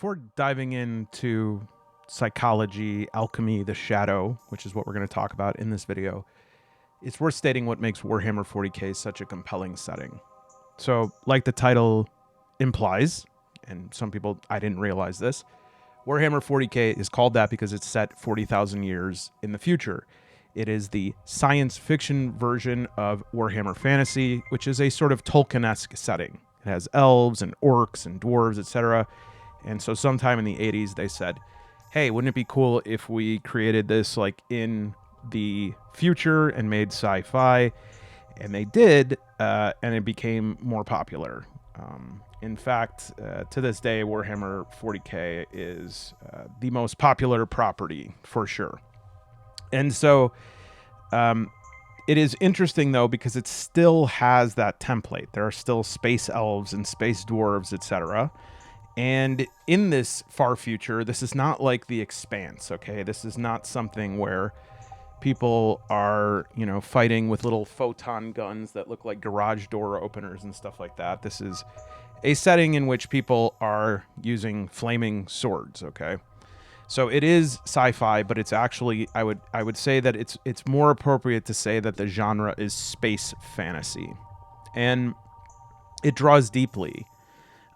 Before diving into psychology, alchemy, the shadow, which is what we're going to talk about in this video, it's worth stating what makes Warhammer 40K such a compelling setting. So, like the title implies, and some people, I didn't realize this, Warhammer 40K is called that because it's set 40,000 years in the future. It is the science fiction version of Warhammer Fantasy, which is a sort of Tolkien-esque setting. It has elves and orcs and dwarves, etc. And so sometime in the 80s, they said, hey, wouldn't it be cool if we created this like in the future and made sci-fi? And they did, and it became more popular. In fact, to this day, Warhammer 40K is the most popular property for sure. And so it is interesting, though, because it still has that template. There are still space elves and space dwarves, etc. And in this far future, this is not like The Expanse, okay? This is not something where people are, fighting with little photon guns that look like garage door openers and stuff like that. This is a setting in which people are using flaming swords, okay? So it is sci-fi, but it's actually, I would say that it's more appropriate to say that the genre is space fantasy. And it draws deeply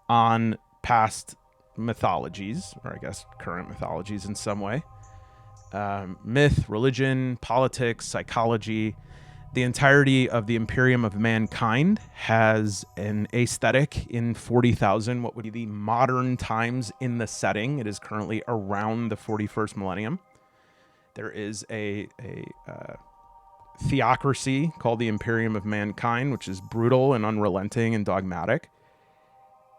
on past mythologies, or I guess current mythologies in some way. Myth, religion, politics, psychology. The entirety of the Imperium of mankind has an aesthetic in 40,000, what would be the modern times in the setting. It is currently around the 41st millennium. There is a theocracy called the Imperium of mankind, which is brutal and unrelenting and dogmatic.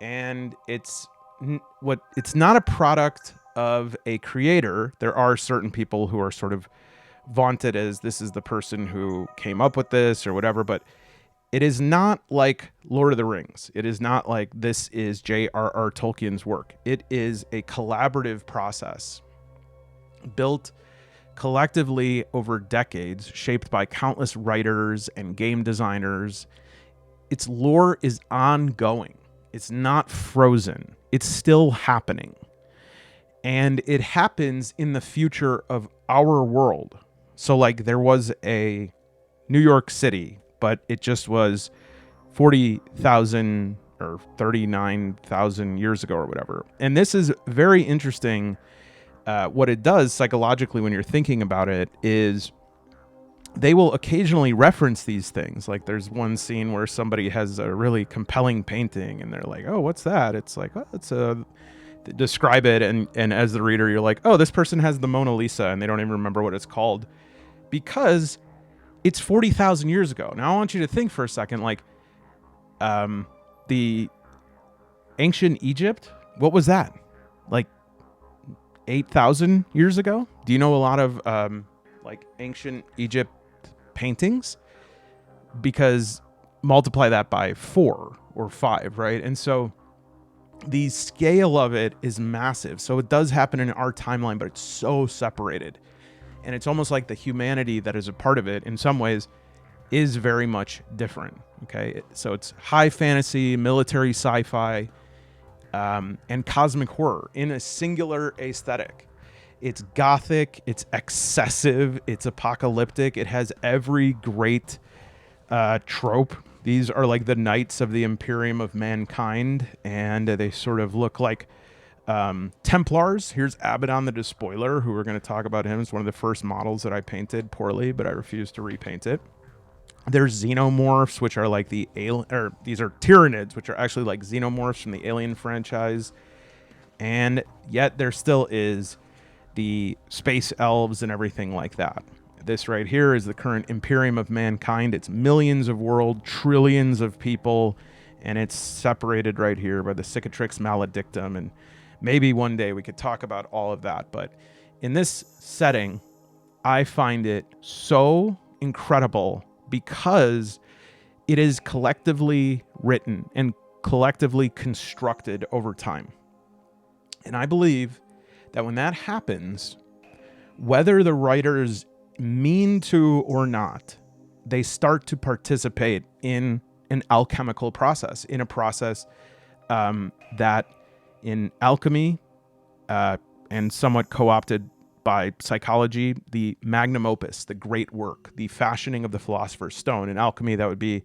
And it's not a product of a creator. There are certain people who are sort of vaunted as this is the person who came up with this or whatever, but it is not like Lord of the Rings. It is not like this is J.R.R. Tolkien's work. It is a collaborative process built collectively over decades, shaped by countless writers and game designers. Its lore is ongoing. It's not frozen. It's still happening. And it happens in the future of our world. So like there was a New York City, but it just was 40,000 or 39,000 years ago or whatever. And this is very interesting. What it does psychologically when you're thinking about it is they will occasionally reference these things. Like there's one scene where somebody has a really compelling painting and they're like, oh, what's that? It's like, oh, it's a... describe it, and as the reader, you're like, oh, this person has the Mona Lisa, and they don't even remember what it's called. Because it's 40,000 years ago. Now I want you to think for a second, like, the ancient Egypt, what was that? Like 8,000 years ago? Do you know a lot of like ancient Egypt paintings? Because multiply that by 4 or 5, right? And so the scale of it is massive. So it does happen in our timeline, but it's so separated. And it's almost like the humanity that is a part of it in some ways is very much different. Okay. So it's high fantasy, military sci-fi, and cosmic horror in a singular aesthetic. It's gothic, it's excessive, it's apocalyptic. It has every great trope. These are like the knights of the Imperium of mankind, and they sort of look like Templars. Here's Abaddon the Despoiler, who we're going to talk about him. It's one of the first models that I painted poorly, but I refused to repaint it. There's xenomorphs, which are like the alien, or these are Tyranids, which are actually like xenomorphs from the Alien franchise. And yet there still is the space elves and everything like that. This right here is the current Imperium of mankind. It's millions of worlds, trillions of people, and it's separated right here by the cicatrix maledictum. And maybe one day we could talk about all of that. But in this setting, I find it so incredible because it is collectively written and collectively constructed over time. And I believe that when that happens, whether the writers mean to or not, they start to participate in an alchemical process, in a process that in alchemy and somewhat co-opted by psychology, the magnum opus, the great work, the fashioning of the philosopher's stone. In alchemy, that would be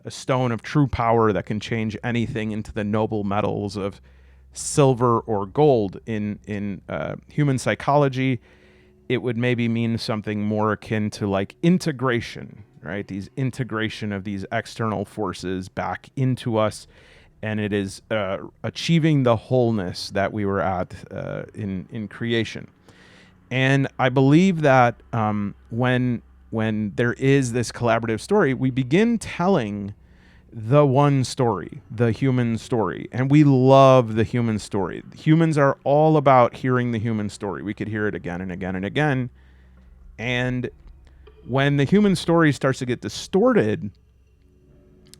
a stone of true power that can change anything into the noble metals of silver or gold. In human psychology, it would maybe mean something more akin to like integration, right? These integration of these external forces back into us, and it is achieving the wholeness that we were at in creation. And I believe that when there is this collaborative story, we begin telling the one story, the human story. And we love the human story. Humans are all about hearing the human story. We could hear it again and again and again. And when the human story starts to get distorted,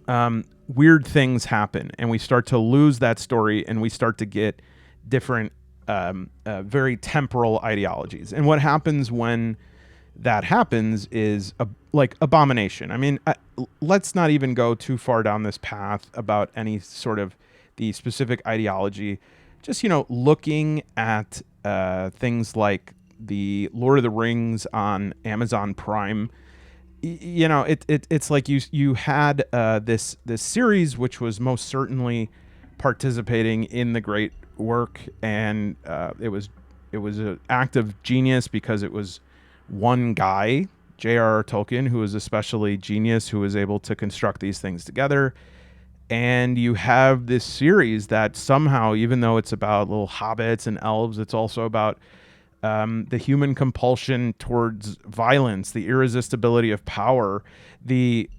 weird things happen, and we start to lose that story, and we start to get different, very temporal ideologies. And what happens when that happens is like abomination. I mean, let's not even go too far down this path about any sort of the specific ideology. Just, looking at things like the Lord of the Rings on Amazon Prime. It's like you had this series, which was most certainly participating in the great work, and it was an act of genius because it was one guy, J.R.R. Tolkien, who was especially genius, who was able to construct these things together. And you have this series that somehow, even though it's about little hobbits and elves, it's also about the human compulsion towards violence, the irresistibility of power, the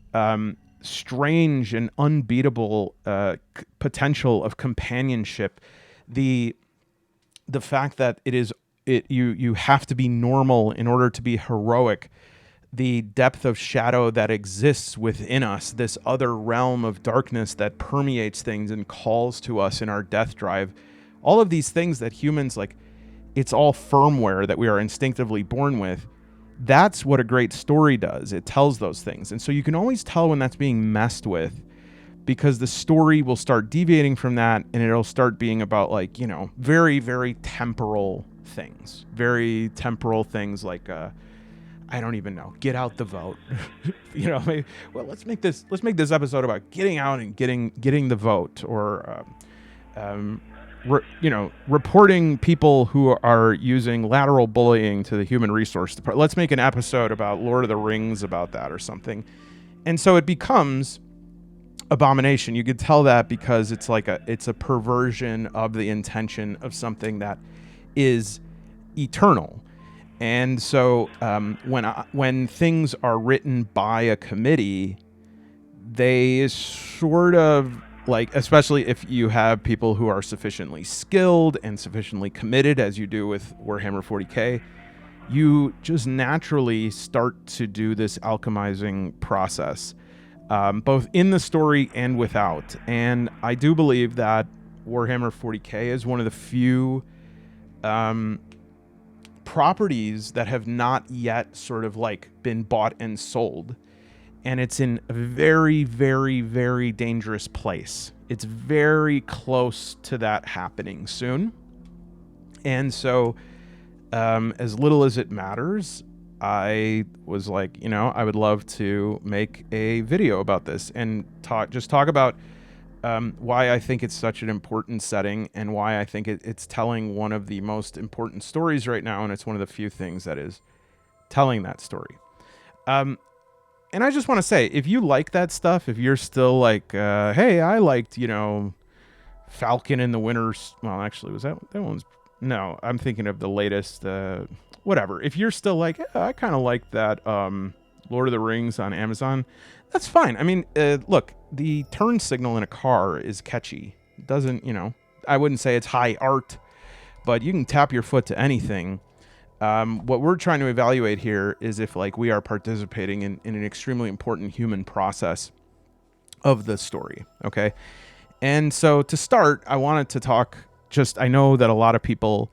strange and unbeatable potential of companionship, the fact that you have to be normal in order to be heroic, the depth of shadow that exists within us, this other realm of darkness that permeates things and calls to us in our death drive. All of these things that humans, like, it's all firmware that we are instinctively born with. That's what a great story does. It tells those things. And so you can always tell when that's being messed with, because the story will start deviating from that, and it'll start being about, like, very, very temporal things. Very temporal things like, I don't even know, get out the vote. Well, let's make this episode about getting out and getting the vote, or reporting people who are using lateral bullying to the human resource department. Let's make an episode about Lord of the Rings about that or something. And so it becomes abomination. You could tell that because it's like it's a perversion of the intention of something that is eternal. And so when things are written by a committee, they sort of, like, especially if you have people who are sufficiently skilled and sufficiently committed, as you do with Warhammer 40K, you just naturally start to do this alchemizing process, both in the story and without. And I do believe that Warhammer 40K is one of the few properties that have not yet sort of like been bought and sold. And it's in a very, very, very dangerous place. It's very close to that happening soon. And so, as little as it matters, I was like, I would love to make a video about this and talk about why I think it's such an important setting, and why I think it's telling one of the most important stories right now. And it's one of the few things that is telling that story. And I just want to say, if you like that stuff, if you're still like, hey, I liked, Falcon in the Winter... Well, actually, was that one's... No, I'm thinking of the latest, whatever. If you're still like, yeah, I kind of like that Lord of the Rings on Amazon, that's fine. I mean, look, the turn signal in a car is catchy. It doesn't, I wouldn't say it's high art, but you can tap your foot to anything. What we're trying to evaluate here is if, like, we are participating in an extremely important human process of the story. Okay. And so to start, I wanted to talk, I know that a lot of people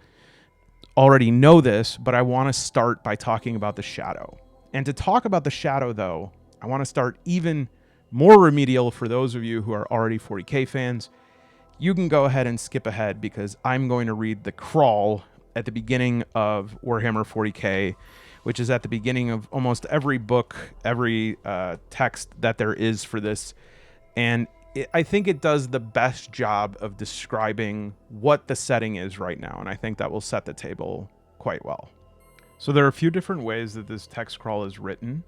already know this, but I want to start by talking about the shadow. And to talk about the shadow, though, I want to start even more remedial for those of you who are already 40K fans. You can go ahead and skip ahead because I'm going to read the crawl at the beginning of Warhammer 40K, which is at the beginning of almost every book, every text that there is for this. And I think it does the best job of describing what the setting is right now. And I think that will set the table quite well. So there are a few different ways that this text crawl is written.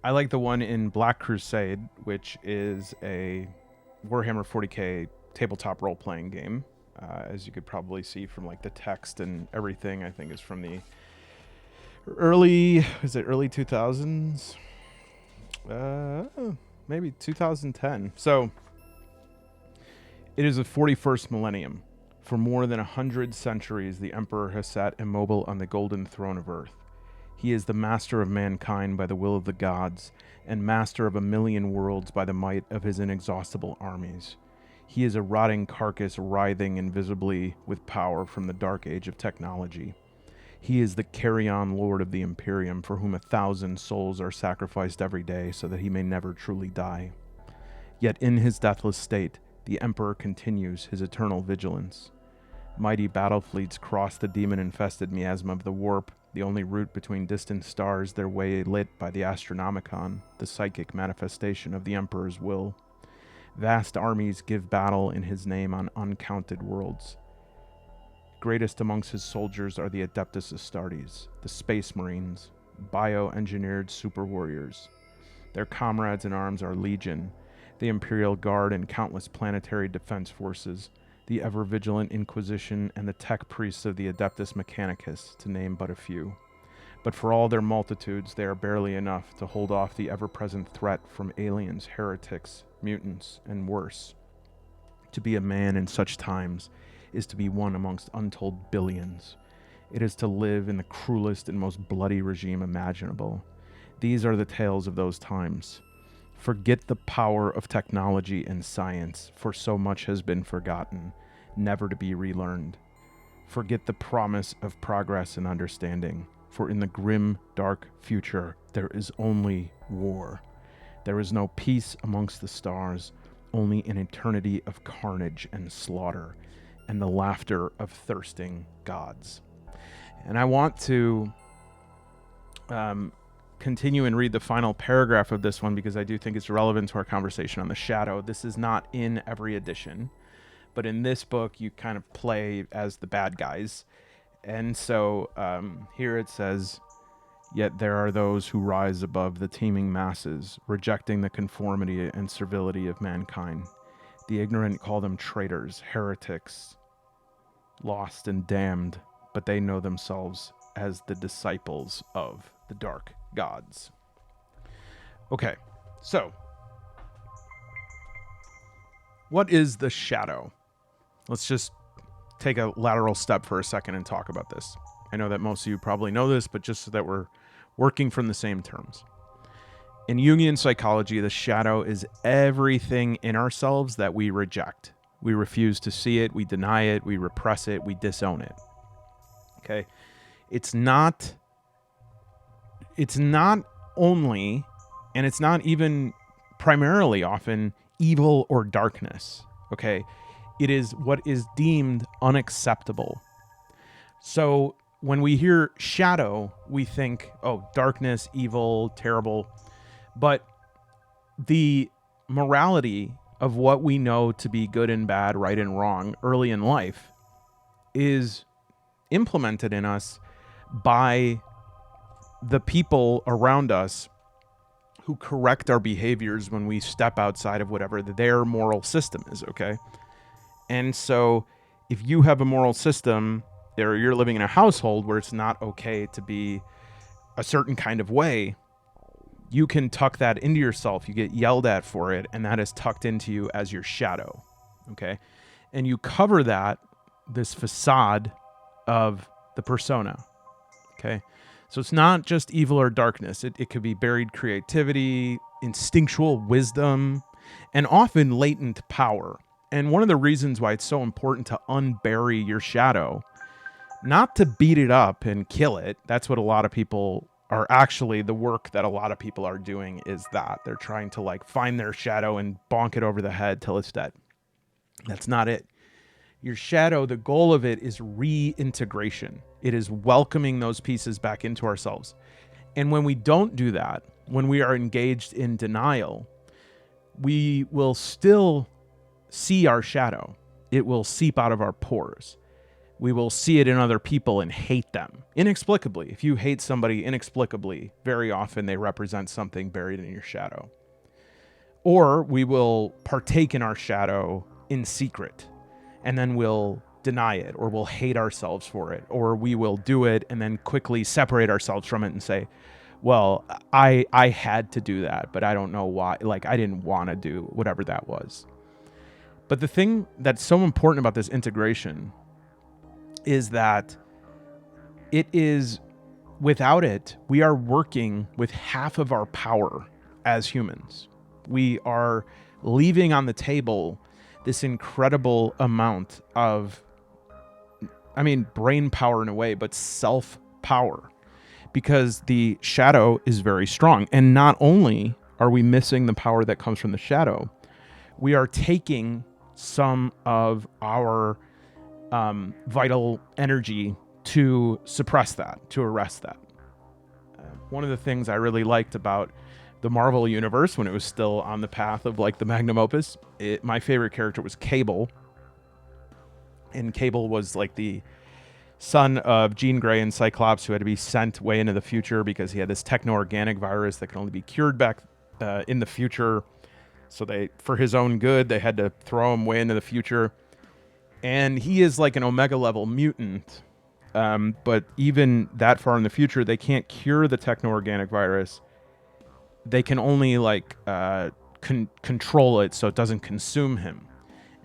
I like the one in Black Crusade, which is a Warhammer 40K tabletop role-playing game. As you could probably see from like the text and everything, I think is from the early 2000s? Maybe 2010. So it is the 41st millennium. For more than 100 centuries, the Emperor has sat immobile on the golden throne of Earth. He is the master of mankind by the will of the gods, and master of a million worlds by the might of his inexhaustible armies. He is a rotting carcass writhing invisibly with power from the dark age of technology. He is the carrion lord of the Imperium, for whom 1,000 souls are sacrificed every day so that he may never truly die. Yet in his deathless state, the Emperor continues his eternal vigilance. Mighty battle fleets cross the demon-infested miasma of the warp, the only route between distant stars, their way lit by the Astronomicon, the psychic manifestation of the Emperor's will. Vast armies give battle in his name on uncounted worlds. Greatest amongst his soldiers are the Adeptus Astartes, the Space Marines, bio-engineered super warriors. Their comrades in arms are Legion, the Imperial Guard and countless planetary defense forces, the ever-vigilant Inquisition, and the tech priests of the Adeptus Mechanicus, to name but a few. But for all their multitudes, they are barely enough to hold off the ever-present threat from aliens, heretics, mutants, and worse. To be a man in such times is to be one amongst untold billions. It is to live in the cruelest and most bloody regime imaginable. These are the tales of those times. Forget the power of technology and science, for so much has been forgotten, never to be relearned. Forget the promise of progress and understanding, for in the grim, dark future, there is only war. There is no peace amongst the stars, only an eternity of carnage and slaughter, and the laughter of thirsting gods. And I want to continue and read the final paragraph of this one because I do think it's relevant to our conversation on the shadow. This is not in every edition, but in this book you kind of play as the bad guys. And so here it says, "Yet there are those who rise above the teeming masses, rejecting the conformity and servility of mankind. The ignorant call them traitors, heretics, lost and damned, but they know themselves as the disciples of the dark gods." Okay, so what is the shadow? Let's just take a lateral step for a second and talk about this. I know that most of you probably know this, but just so that we're working from the same terms. In Jungian psychology, the shadow is everything in ourselves that we reject. We refuse to see it, we deny it, we repress it, we disown it. Okay? It's not only, and it's not even primarily often, evil or darkness. Okay? It is what is deemed unacceptable. So when we hear shadow, we think, oh, darkness, evil, terrible. But the morality of what we know to be good and bad, right and wrong, early in life, is implemented in us by the people around us who correct our behaviors when we step outside of whatever their moral system is, okay? And so if you have a moral system, or you're living in a household where it's not okay to be a certain kind of way, you can tuck that into yourself. You get yelled at for it, and that is tucked into you as your shadow, okay? And you cover that, this facade of the persona, okay? So it's not just evil or darkness. It could be buried creativity, instinctual wisdom, and often latent power. And one of the reasons why it's so important to unbury your shadow, not to beat it up and kill it. That's what a lot of people are actually, the work that a lot of people are doing is that. They're trying to like find their shadow and bonk it over the head till it's dead. That's not it. Your shadow, the goal of it is reintegration. It is welcoming those pieces back into ourselves. And when we don't do that, when we are engaged in denial, we will still see our shadow. It will seep out of our pores. We will see it in other people and hate them inexplicably. If you hate somebody inexplicably, very often they represent something buried in your shadow. Or we will partake in our shadow in secret, and then we'll deny it, or we'll hate ourselves for it, or we will do it and then quickly separate ourselves from it and say, well, I had to do that, but I don't know why. Like, I didn't want to do whatever that was. But the thing that's so important about this integration is that it is, without it, we are working with half of our power as humans. We are leaving on the table this incredible amount of, brain power in a way, but self-power, because the shadow is very strong. And not only are we missing the power that comes from the shadow, we are taking some of our vital energy to suppress that, to arrest that. One of the things I really liked about the Marvel universe when it was still on the path of like the magnum opus, my favorite character was Cable. And Cable was like the son of Jean Grey and Cyclops, who had to be sent way into the future because he had this techno-organic virus that could only be cured back in the future. So they, for his own good, they had to throw him way into the future. And he is like an Omega level mutant. But even that far in the future, they can't cure the techno-organic virus. They can only like control it so it doesn't consume him.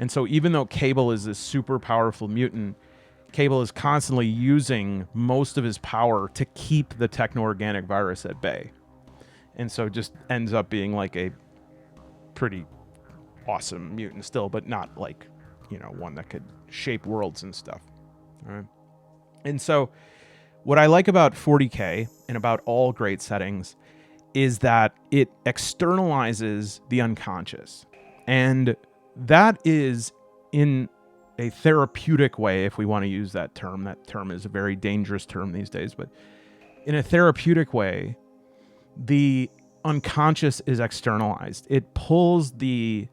And so even though Cable is this super powerful mutant, Cable is constantly using most of his power to keep the techno-organic virus at bay. And so just ends up being like a pretty awesome mutant still, but not like, one that could shape worlds and stuff. All right. And so what I like about 40K and about all great settings is that it externalizes the unconscious. And that is in a therapeutic way, if we want to use that term. That term is a very dangerous term these days, but in a therapeutic way, the unconscious is externalized. It pulls the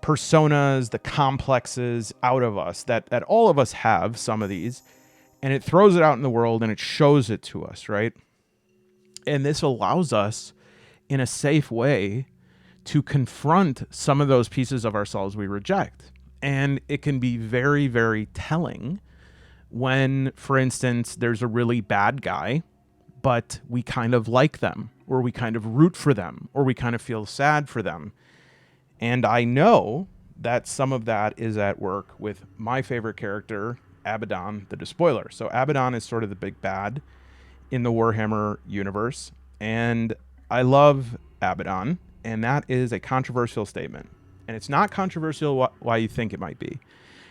personas, the complexes out of us that all of us have, some of these, and it throws it out in the world and it shows it to us, right? And this allows us in a safe way to confront some of those pieces of ourselves we reject. And it can be very, very telling when, for instance, there's a really bad guy, but we kind of like them, or we kind of root for them, or we kind of feel sad for them. And I know that some of that is at work with my favorite character, Abaddon the Despoiler. So Abaddon is sort of the big bad in the Warhammer universe. And I love Abaddon, and that is a controversial statement. And it's not controversial why you think it might be.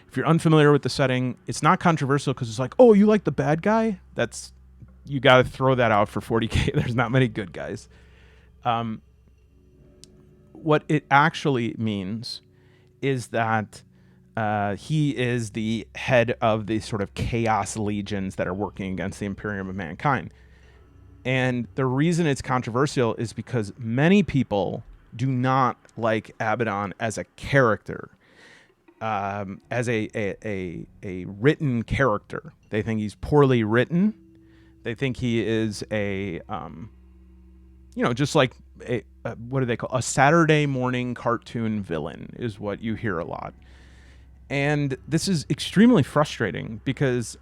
If you're unfamiliar with the setting, it's not controversial because it's like, oh, you like the bad guy? You got to throw that out for 40K. There's not many good guys. What it actually means is that he is the head of the sort of chaos legions that are working against the Imperium of mankind. And the reason it's controversial is because many people do not like Abaddon as a character, as a written character. They think he's poorly written. They think he is just like what do they call a Saturday morning cartoon villain is what you hear a lot. And this is extremely frustrating because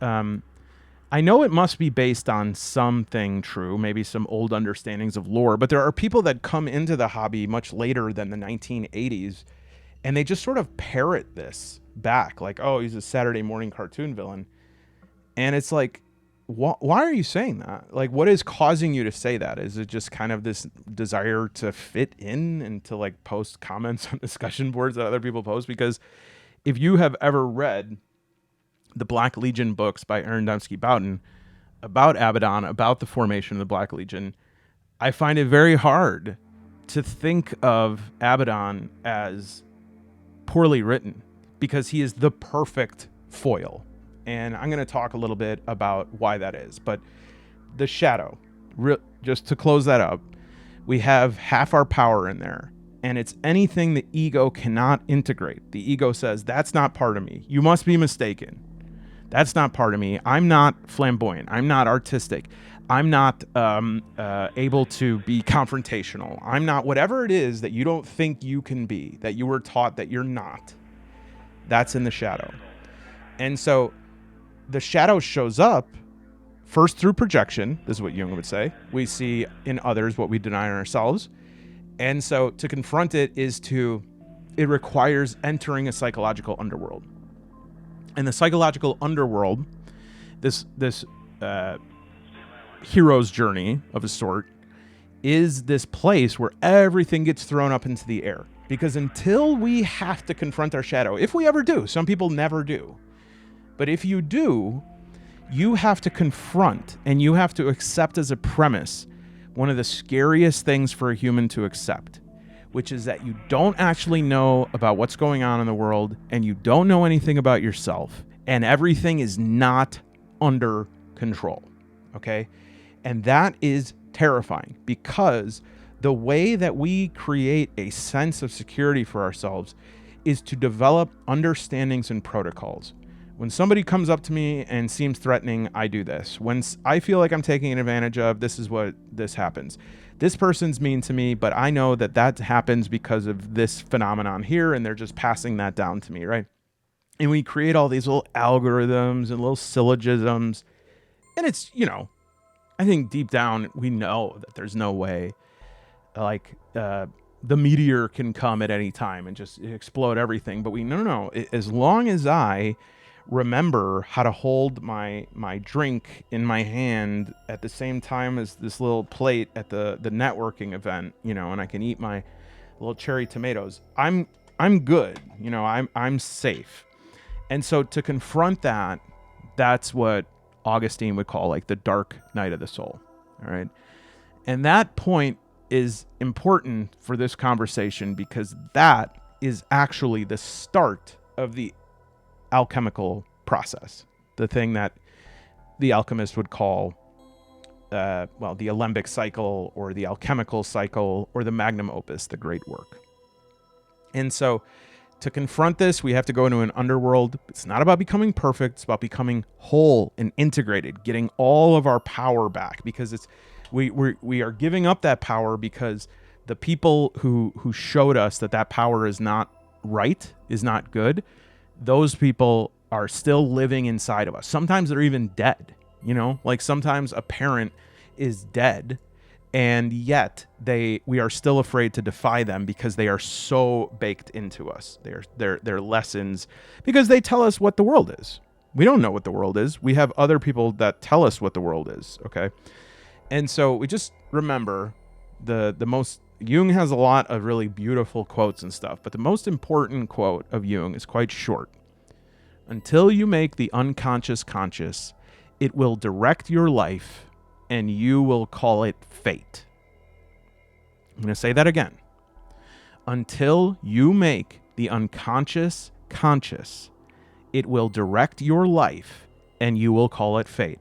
I know it must be based on something true, maybe some old understandings of lore, but there are people that come into the hobby much later than the 1980s, and they just sort of parrot this back, like, oh, he's a Saturday morning cartoon villain. And it's like, why are you saying that? Like, what is causing you to say that? Is it just kind of this desire to fit in and to like post comments on discussion boards that other people post? Because if you have ever read the Black Legion books by Aaron Dembski Bowden about Abaddon, about the formation of the Black Legion, I find it very hard to think of Abaddon as poorly written because he is the perfect foil. And I'm going to talk a little bit about why that is. But the shadow, just to close that up, we have half our power in there. And it's anything the ego cannot integrate. The ego says, that's not part of me. You must be mistaken. That's not part of me. I'm not flamboyant. I'm not artistic. I'm not able to be confrontational. I'm not whatever it is that you don't think you can be, that you were taught that you're not. That's in the shadow. And so the shadow shows up first through projection. This is what Jung would say. We see in others what we deny in ourselves. And so to confront it it requires entering a psychological underworld. And the psychological underworld, this hero's journey of a sort, is this place where everything gets thrown up into the air. Because until we have to confront our shadow, if we ever do, some people never do, but if you do, you have to confront and you have to accept as a premise one of the scariest things for a human to accept, which is that you don't actually know about what's going on in the world and you don't know anything about yourself and everything is not under control. Okay? And that is terrifying because the way that we create a sense of security for ourselves is to develop understandings and protocols. When somebody comes up to me and seems threatening, I do this. When I feel like I'm taking advantage of, this happens. This person's mean to me, but I know that happens because of this phenomenon here, and they're just passing that down to me, right? And we create all these little algorithms and little syllogisms, and it's, I think deep down we know that there's no way, the meteor can come at any time and just explode everything. But no. As long as I remember how to hold my drink in my hand at the same time as this little plate at the networking event, and I can eat my little cherry tomatoes, I'm good. I'm safe. And so to confront that's what Augustine would call like the dark night of the soul. All right. And that point is important for this conversation because that is actually the start of the alchemical process, the thing that the alchemist would call, the alembic cycle or the alchemical cycle or the magnum opus, the great work. And so to confront this, we have to go into an underworld. It's not about becoming perfect. It's about becoming whole and integrated, getting all of our power back because we are giving up that power because the people who showed us that power is not right, is not good, those people are still living inside of us. Sometimes they're even dead, like sometimes a parent is dead and yet we are still afraid to defy them because they are so baked into us. They're lessons because they tell us what the world is. We don't know what the world is. We have other people that tell us what the world is. Okay. And so we just remember Jung has a lot of really beautiful quotes and stuff, but the most important quote of Jung is quite short. Until you make the unconscious conscious, it will direct your life and you will call it fate. I'm going to say that again. Until you make the unconscious conscious, it will direct your life and you will call it fate.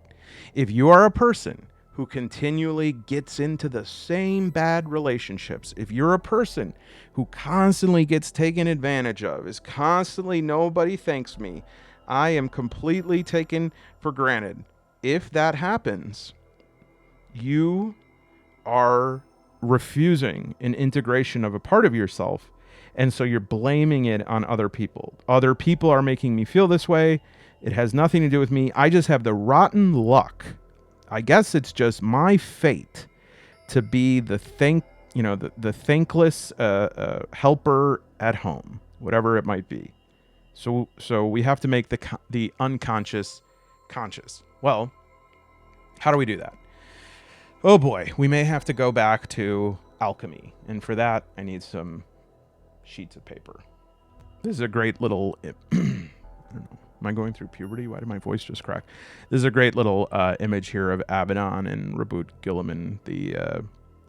If you are a person who continually gets into the same bad relationships, if you're a person who constantly gets taken advantage of, is constantly nobody thanks me, I am completely taken for granted. If that happens, you are refusing an integration of a part of yourself, and so you're blaming it on other people. Other people are making me feel this way. It has nothing to do with me. I just have the rotten luck. I guess it's just my fate to be the thankless helper at home, whatever it might be. So we have to make the unconscious conscious. Well, how do we do that? Oh boy, we may have to go back to alchemy, and for that I need some sheets of paper. This is a great little. I don't know. Am I going through puberty? Why did my voice just crack? This is a great little image here of Abaddon and Reboot Gilliman, the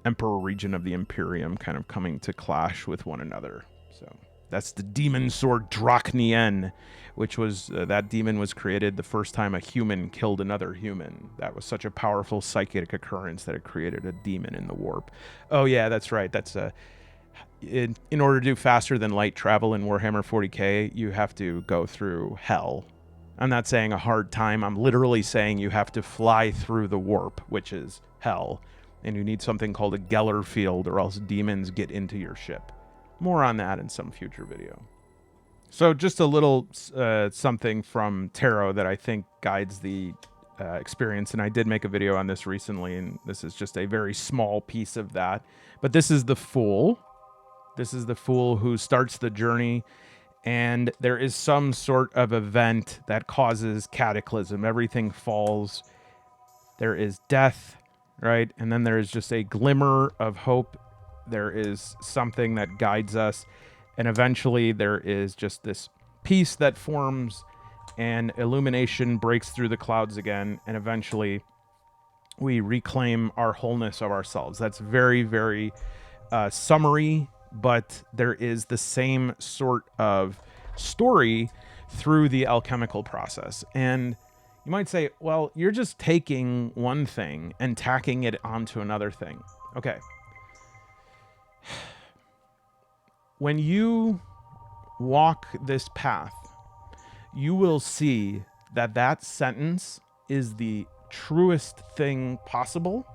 Emperor Regent of the Imperium, kind of coming to clash with one another. So That's the demon sword Draknien, which was that demon was created the first time a human killed another human. That was such a powerful psychic occurrence that it created a demon in the warp. Oh yeah, that's right. That's in order to do faster than light travel in Warhammer 40K, you have to go through hell. I'm not saying a hard time. I'm literally saying you have to fly through the warp, which is hell. And you need something called a Geller field, or else demons get into your ship. More on that in some future video. So just a little something from tarot that I think guides the experience. And I did make a video on this recently, and this is just a very small piece of that. But this is the Fool. This is the Fool who starts the journey, and there is some sort of event that causes cataclysm. Everything falls. There is death, right? And then there is just a glimmer of hope. There is something that guides us. And eventually there is just this peace that forms, and illumination breaks through the clouds again. And eventually we reclaim our wholeness of ourselves. That's very, very summary, but there is the same sort of story through the alchemical process. And you might say, well, you're just taking one thing and tacking it onto another thing. Okay. When you walk this path, you will see that that sentence is the truest thing possible,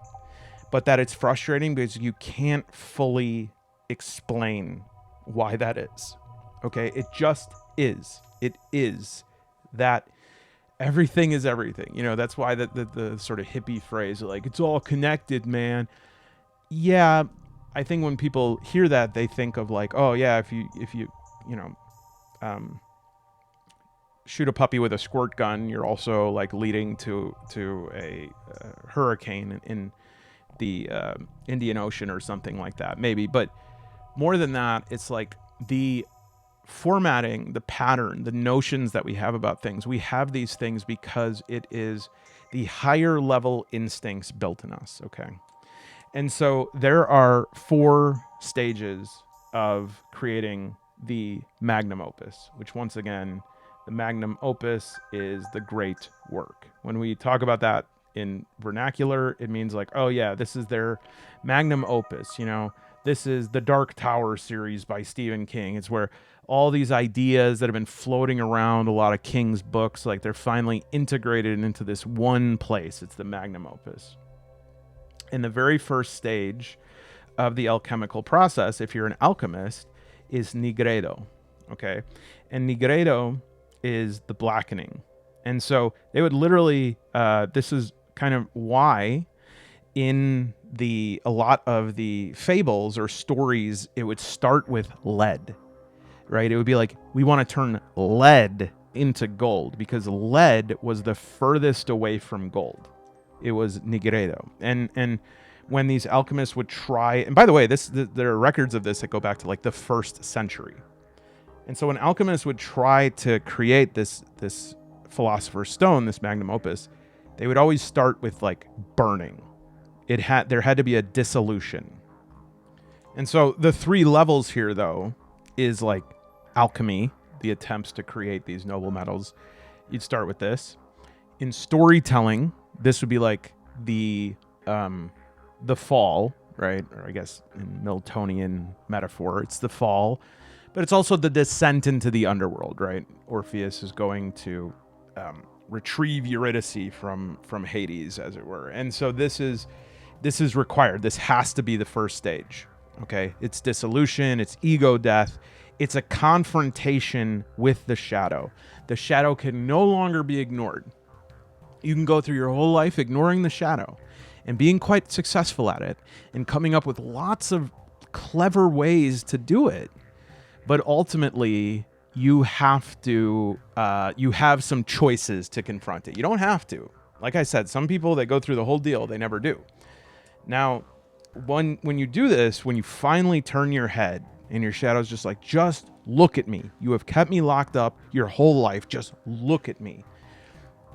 but that it's frustrating because you can't fully explain why that is. Okay? It just is. It is that everything is everything. You know, that's why the sort of hippie phrase, like, it's all connected, man. Yeah, I think when people hear that, they think of like, oh yeah, if you shoot a puppy with a squirt gun, you're also like leading to a hurricane in the Indian Ocean or something like that, maybe. But more than that, it's like the formatting, the pattern, the notions that we have about things. We have these things because it is the higher level instincts built in us, okay? And so there are 4 stages of creating the magnum opus, which once again, the magnum opus is the great work. When we talk about that in vernacular, it means like, oh yeah, this is their magnum opus, you know, this is the Dark Tower series by Stephen King. It's where all these ideas that have been floating around a lot of King's books, like they're finally integrated into this one place. It's the magnum opus. In the very first stage of the alchemical process, if you're an alchemist, is nigredo, okay? And nigredo is the blackening. And so they would literally, this is kind of why in a lot of the fables or stories, it would start with lead, right? It would be like, we want to turn lead into gold, because lead was the furthest away from gold. It was nigredo. And when these alchemists would try, and by the way, there are records of this that go back to like the 1st century. And so when alchemists would try to create this philosopher's stone, this magnum opus, they would always start with like burning. There had to be a dissolution. And so the 3 levels here though is like alchemy, the attempts to create these noble metals. You'd start with this. In storytelling, this would be like the fall, right? Or I guess in Miltonian metaphor, it's the fall, but it's also the descent into the underworld, right? Orpheus is going to retrieve Eurydice from Hades, as it were. And so this is required. This has to be the first stage, okay? It's dissolution, it's ego death, it's a confrontation with the shadow. The shadow can no longer be ignored. You can go through your whole life ignoring the shadow and being quite successful at it and coming up with lots of clever ways to do it. But ultimately, you have some choices to confront it. You don't have to. Like I said, some people that go through the whole deal, they never do. Now, when you do this, when you finally turn your head and your shadow's just like, just look at me. You have kept me locked up your whole life. Just look at me.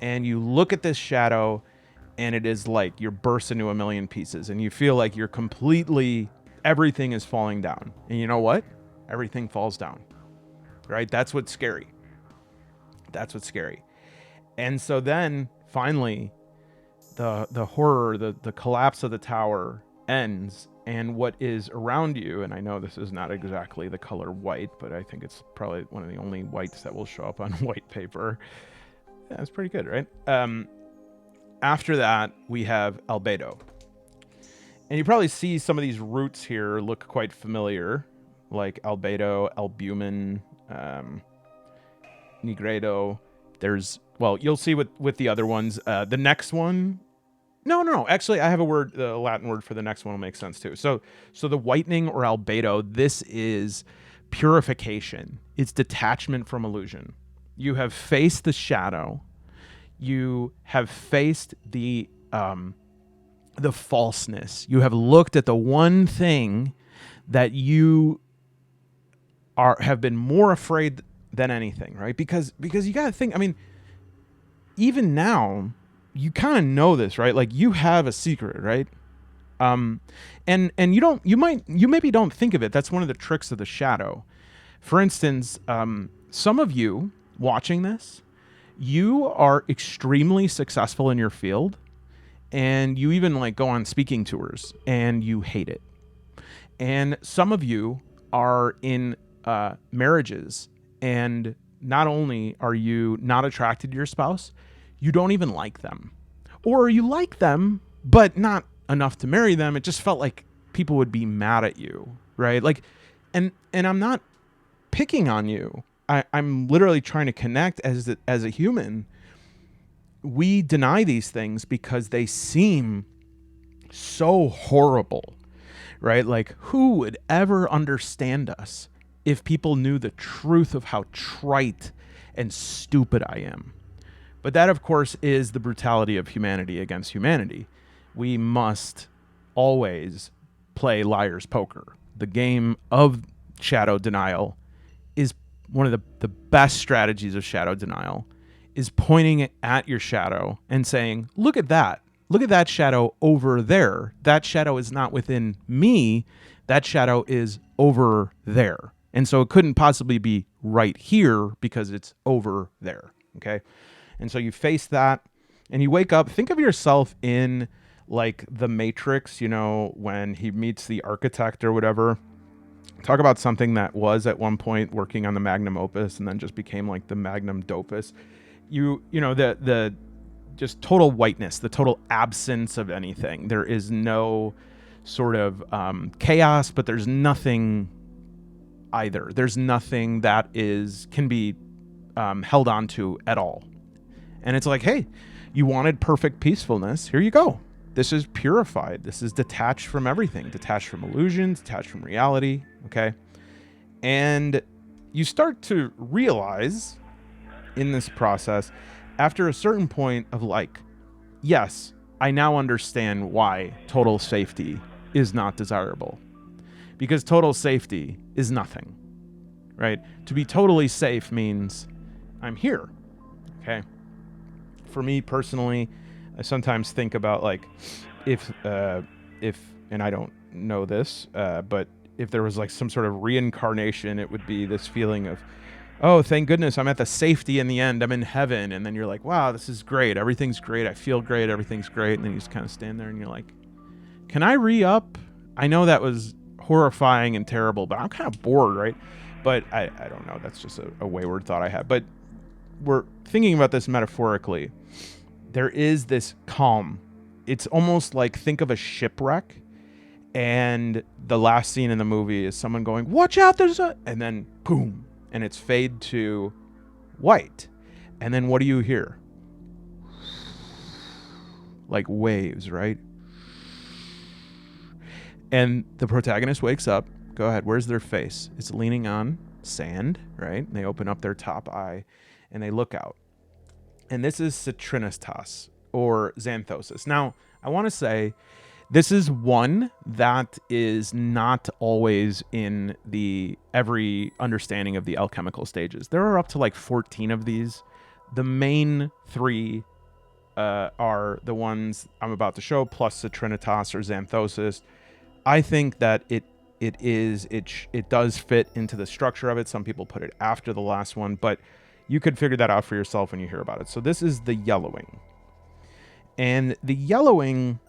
And you look at this shadow, and it is like you're burst into a million pieces, and you feel like you're everything is falling down. And you know what? Everything falls down. right? That's what's scary. That's what's scary. And so then finally the horror, the collapse of the tower ends, and what is around you, and I know this is not exactly the color white, but I think it's probably one of the only whites that will show up on white paper. Yeah, that's pretty good, right? After that, we have albedo. And you probably see some of these roots here look quite familiar, like albedo, albumin, nigredo. There's, well, you'll see with the other ones. The next one, no. Actually, I have a word, the Latin word for the next one will make sense too. So the whitening or albedo, this is purification. It's detachment from illusion. You have faced the shadow. You have faced the falseness. You have looked at the one thing that you have been more afraid than anything, right? Because you got to think, I mean, even now, you kind of know this, right? Like, you have a secret, right? And you maybe don't think of it. That's one of the tricks of the shadow. For instance, some of you watching this, you are extremely successful in your field, and you even like go on speaking tours, and you hate it. And some of you are in marriages, and not only are you not attracted to your spouse, you don't even like them. Or you like them, but not enough to marry them. It just felt like people would be mad at you, right? Like, and I'm not picking on you. I'm literally trying to connect as a human. We deny these things because they seem so horrible, right? Like, who would ever understand us if people knew the truth of how trite and stupid I am? But that, of course, is the brutality of humanity against humanity. We must always play liar's poker. The game of shadow denial is one of the best strategies of shadow denial, is pointing at your shadow and saying, look at that. Look at that shadow over there. That shadow is not within me. That shadow is over there. And so it couldn't possibly be right here because it's over there. Okay. And so you face that and you wake up. Think of yourself in like the Matrix, you know, when he meets the architect or whatever. Talk about something that was at one point working on the magnum opus and then just became like the magnum dopus. You know, the just total whiteness, the total absence of anything. There is no sort of chaos, but there's nothing either. There's nothing that can be held on to at all. And it's like, hey, you wanted perfect peacefulness. Here you go. This is purified. This is detached from everything, detached from illusions, detached from reality. Okay. And you start to realize in this process, after a certain point of like, yes, I now understand why total safety is not desirable. Because total safety is nothing, right? To be totally safe means I'm here. Okay. For me personally, I sometimes think about like if and I don't know this, but if there was like some sort of reincarnation, it would be this feeling of, oh, thank goodness I'm at the safety in the end. I'm in heaven. And then you're like, wow, this is great. Everything's great. I feel great. Everything's great. And then you just kind of stand there and you're like, can I re-up? I know that was horrifying and terrible, but I'm kind of bored, right? But I don't know. That's just a wayward thought I had. But we're thinking about this metaphorically. There is this calm. It's almost like, think of a shipwreck, and the last scene in the movie is someone going, watch out, and then boom, and it's fade to white. And then what do you hear? Like waves, right? And the protagonist wakes up. Go ahead. Where's their face? It's leaning on sand, right? And they open up their top eye and they look out. And this is citrinistas or xanthosis. Now, I want to say this is one that is not always in every understanding of the alchemical stages. There are up to like 14 of these. The main three are the ones I'm about to show, plus citrinitas or xanthosis. I think that it It does fit into the structure of it. Some people put it after the last one, but you could figure that out for yourself when you hear about it. So this is the yellowing. And the yellowing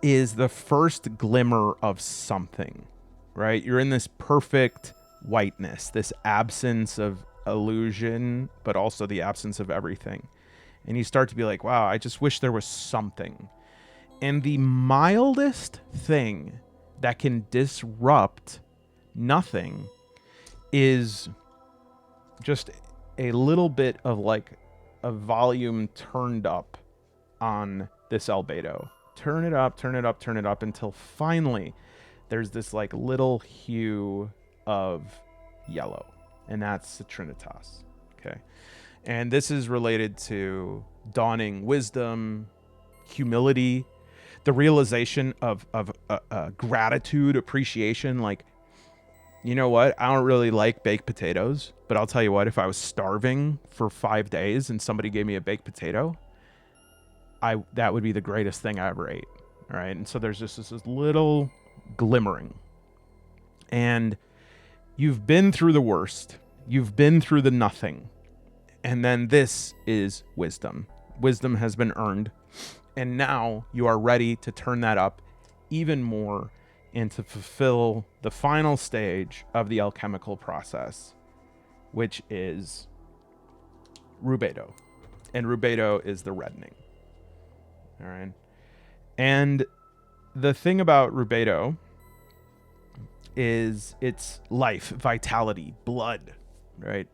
is the first glimmer of something, right? You're in this perfect whiteness, this absence of illusion, but also the absence of everything. And you start to be like, wow, I just wish there was something. And the mildest thing that can disrupt nothing is just a little bit of like a volume turned up on this albedo. Turn it up, turn it up, turn it up until finally there's this like little hue of yellow, and that's the Trinitas. Okay. And this is related to dawning wisdom, humility, the realization of gratitude, appreciation. Like, you know what? I don't really like baked potatoes, but I'll tell you what, if I was starving for 5 days and somebody gave me a baked potato, that would be the greatest thing I ever ate. All right. And so there's just this little glimmering. And you've been through the worst. You've been through the nothing. And then this is wisdom. Wisdom has been earned. And now you are ready to turn that up even more and to fulfill the final stage of the alchemical process, which is rubedo. And rubedo is the reddening. All right. And the thing about rubedo is it's life, vitality, blood, right?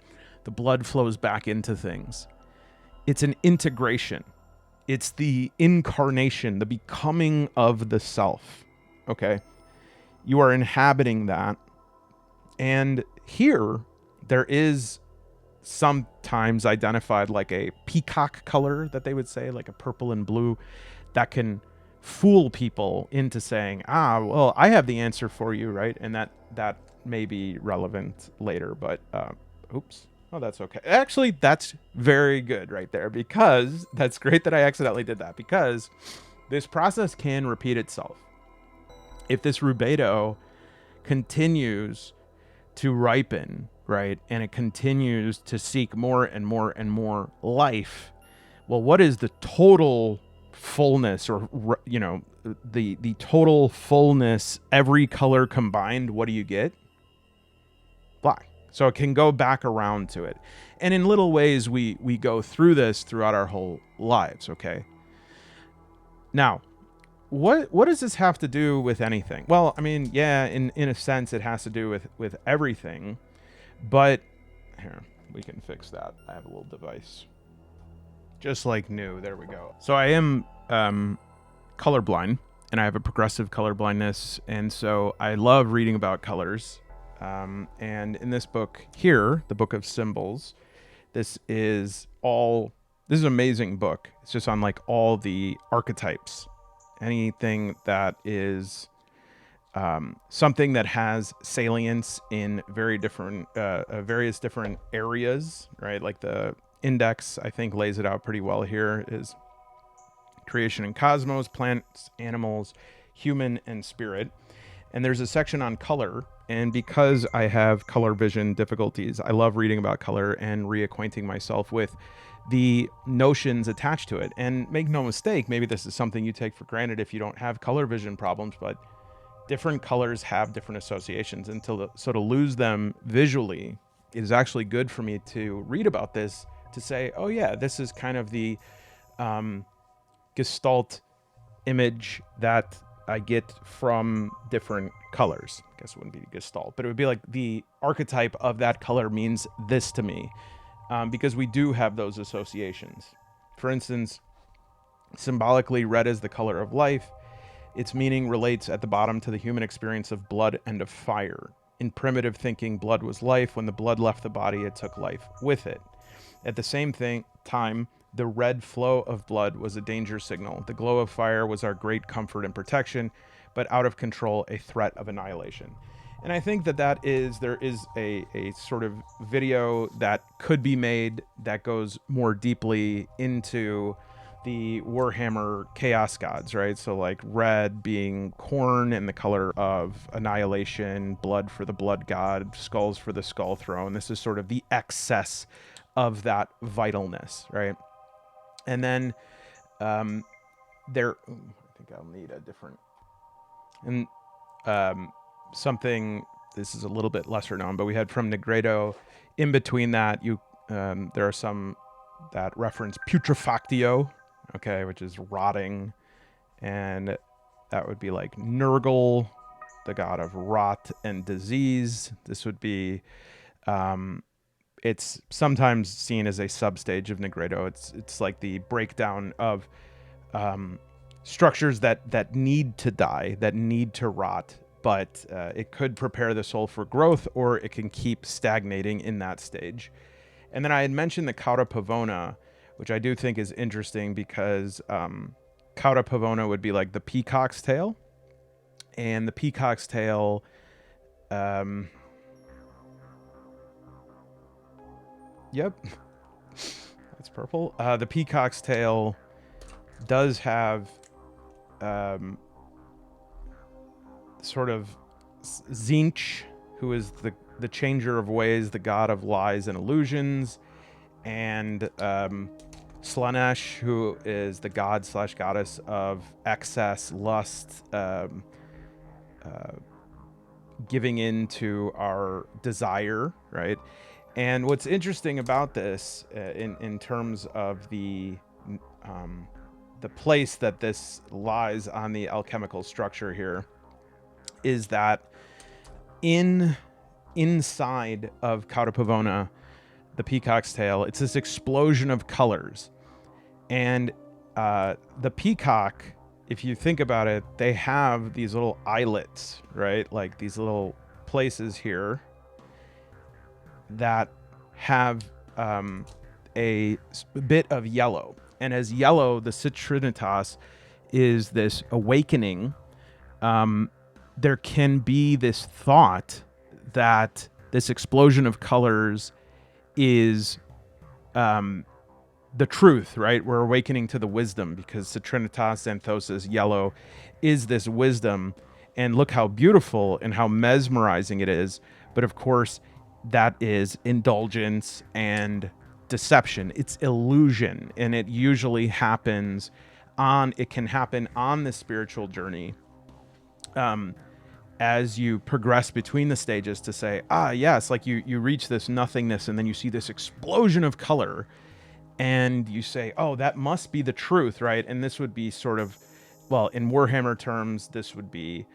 The blood flows back into things. It's an integration. It's the incarnation, the becoming of the self. Okay. You are inhabiting that. And here there is sometimes identified like a peacock color that they would say, like a purple and blue, that can fool people into saying, well, I have the answer for you, right? And that may be relevant later, but oops. Oh, that's okay. Actually, that's very good right there, because that's great that I accidentally did that, because this process can repeat itself. If this rubedo continues to ripen, right, and it continues to seek more and more and more life, well, what is the total fullness, or, you know, the total fullness, every color combined? What do you get? Black. So it can go back around to it. And in little ways, we go through this throughout our whole lives, okay? Now, what does this have to do with anything? Well, I mean, yeah, in a sense, it has to do with everything. But here, we can fix that. I have a little device. Just like new. There we go. So I am colorblind, and I have a progressive color blindness. And so I love reading about colors. And in this book here, the Book of Symbols, this is an amazing book. It's just on like all the archetypes, anything that is something that has salience in various different areas, right? Like the index, I think, lays it out pretty well here, is creation and cosmos, plants, animals, human, and spirit. And there's a section on color. And because I have color vision difficulties, I love reading about color and reacquainting myself with the notions attached to it. And make no mistake, maybe this is something you take for granted if you don't have color vision problems, but different colors have different associations. And so to lose them visually, it is actually good for me to read about this, to say, oh yeah, this is kind of the Gestalt image that I get from different colors. I guess it wouldn't be Gestalt, but it would be like the archetype of that color means this to me, because we do have those associations. For instance, symbolically, red is the color of life. Its meaning relates at the bottom to the human experience of blood and of fire. In primitive thinking, blood was life. When the blood left the body, it took life with it. At the same time, the red flow of blood was a danger signal. The glow of fire was our great comfort and protection, but out of control, a threat of annihilation. And I think there is a sort of video that could be made that goes more deeply into the Warhammer chaos gods, right? So like red being corn and the color of annihilation, blood for the blood god, skulls for the skull throne. This is sort of the excess of that vitalness, right? And then I think I'll need a different, and something, this is a little bit lesser known, but we had from Nigredo. In between that, there are some that reference putrefactio, okay, which is rotting, and that would be like Nurgle, the god of rot and disease. This would be, it's sometimes seen as a substage of Nigredo. It's like the breakdown of structures that need to die, that need to rot, but it could prepare the soul for growth, or it can keep stagnating in that stage. And then I had mentioned the Cauda Pavona, which I do think is interesting because Cauda Pavona would be like the peacock's tail. And the peacock's tail, yep, that's purple. The peacock's tail does have sort of Zinch, who is the changer of ways, the god of lies and illusions, and Slanesh, who is the god / goddess of excess, lust, giving in to our desire, right? And what's interesting about this, in terms of the place that this lies on the alchemical structure here, is that inside of Cauda Pavona, the peacock's tail, it's this explosion of colors. And the peacock, if you think about it, they have these little islets, right? Like these little places here that have a bit of yellow. And as yellow, the citrinitas is this awakening. There can be this thought that this explosion of colors is the truth, right? We're awakening to the wisdom, because citrinitas, xanthosis, yellow, is this wisdom. And look how beautiful and how mesmerizing it is. But of course, that is indulgence and deception. It's illusion. And it usually happens it can happen on the spiritual journey, as you progress between the stages, to say, yes, like you reach this nothingness, and then you see this explosion of color, and you say, oh, that must be the truth, right? And this would be sort of, well, in Warhammer terms, this would be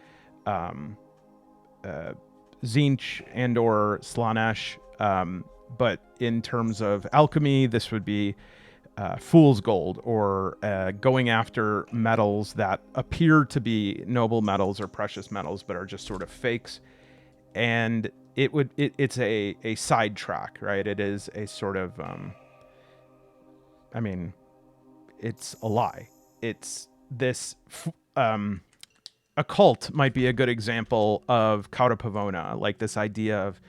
Zinch and or Slanesh, but in terms of alchemy, this would be fool's gold, or going after metals that appear to be noble metals or precious metals, but are just sort of fakes. And it's a sidetrack, right? It is a sort of, it's a lie. It's this, a cult might be a good example of Cauda Pavona, like this idea of,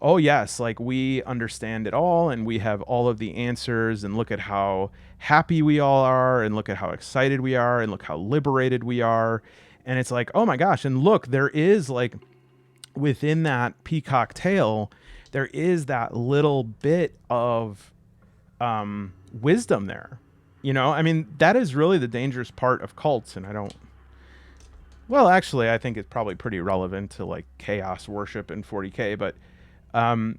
oh yes, like we understand it all, and we have all of the answers, and look at how happy we all are, and look at how excited we are, and look how liberated we are. And it's like, oh my gosh, and look, there is like, within that peacock tail, there is that little bit of wisdom there. That is really the dangerous part of cults. And actually, I think it's probably pretty relevant to like chaos worship in 40K, but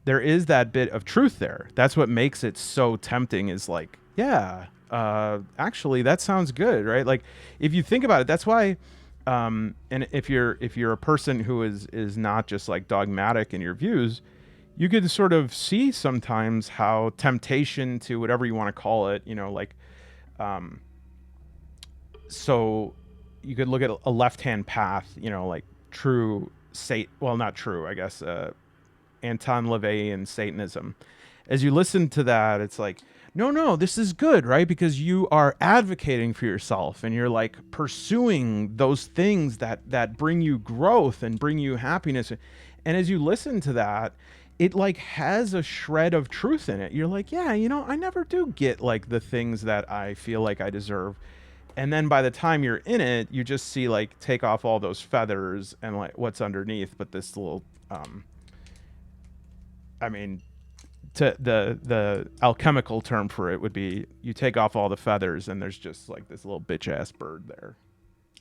there is that bit of truth there. That's what makes it so tempting, is like, yeah, actually that sounds good, right? Like if you think about it, that's why, and if you're a person who is not just like dogmatic in your views, you could sort of see sometimes how temptation to whatever you want to call it, so you could look at a left-hand path, like true not true, I guess, Anton LaVey Satanism. As you listen to that, it's like, no, this is good, right? Because you are advocating for yourself, and you're like pursuing those things that bring you growth and bring you happiness. And as you listen to that, it like has a shred of truth in it. You're like, yeah, you know, I never do get like the things that I feel like I deserve. And then by the time you're in it, you just see like take off all those feathers and like what's underneath, but this little I mean, to the alchemical term for it would be you take off all the feathers and there's just like this little bitch ass bird there.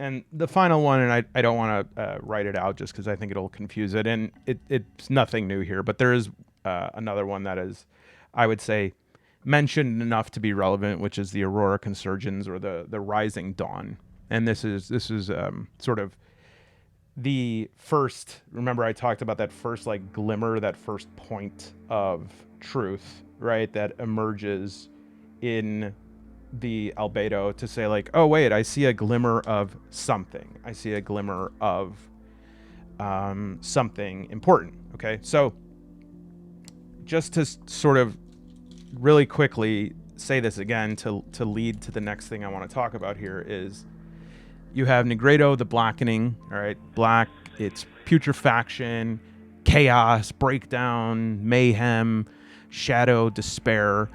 And the final one, and I don't want to write it out just because I think it'll confuse it, and it's nothing new here, but there is another one that is, I would say, mentioned enough to be relevant, which is the Aurora Consurgens, or the Rising Dawn. And this is sort of the first. Remember, I talked about that first like glimmer, that first point of truth, right? That emerges in the albedo to say like, oh wait, I see a glimmer of something. I see a glimmer of something important. Okay, so just to sort of really quickly say this again to lead to the next thing I want to talk about here is you have nigredo, the blackening. All right, black, it's putrefaction, chaos, breakdown, mayhem, shadow, despair.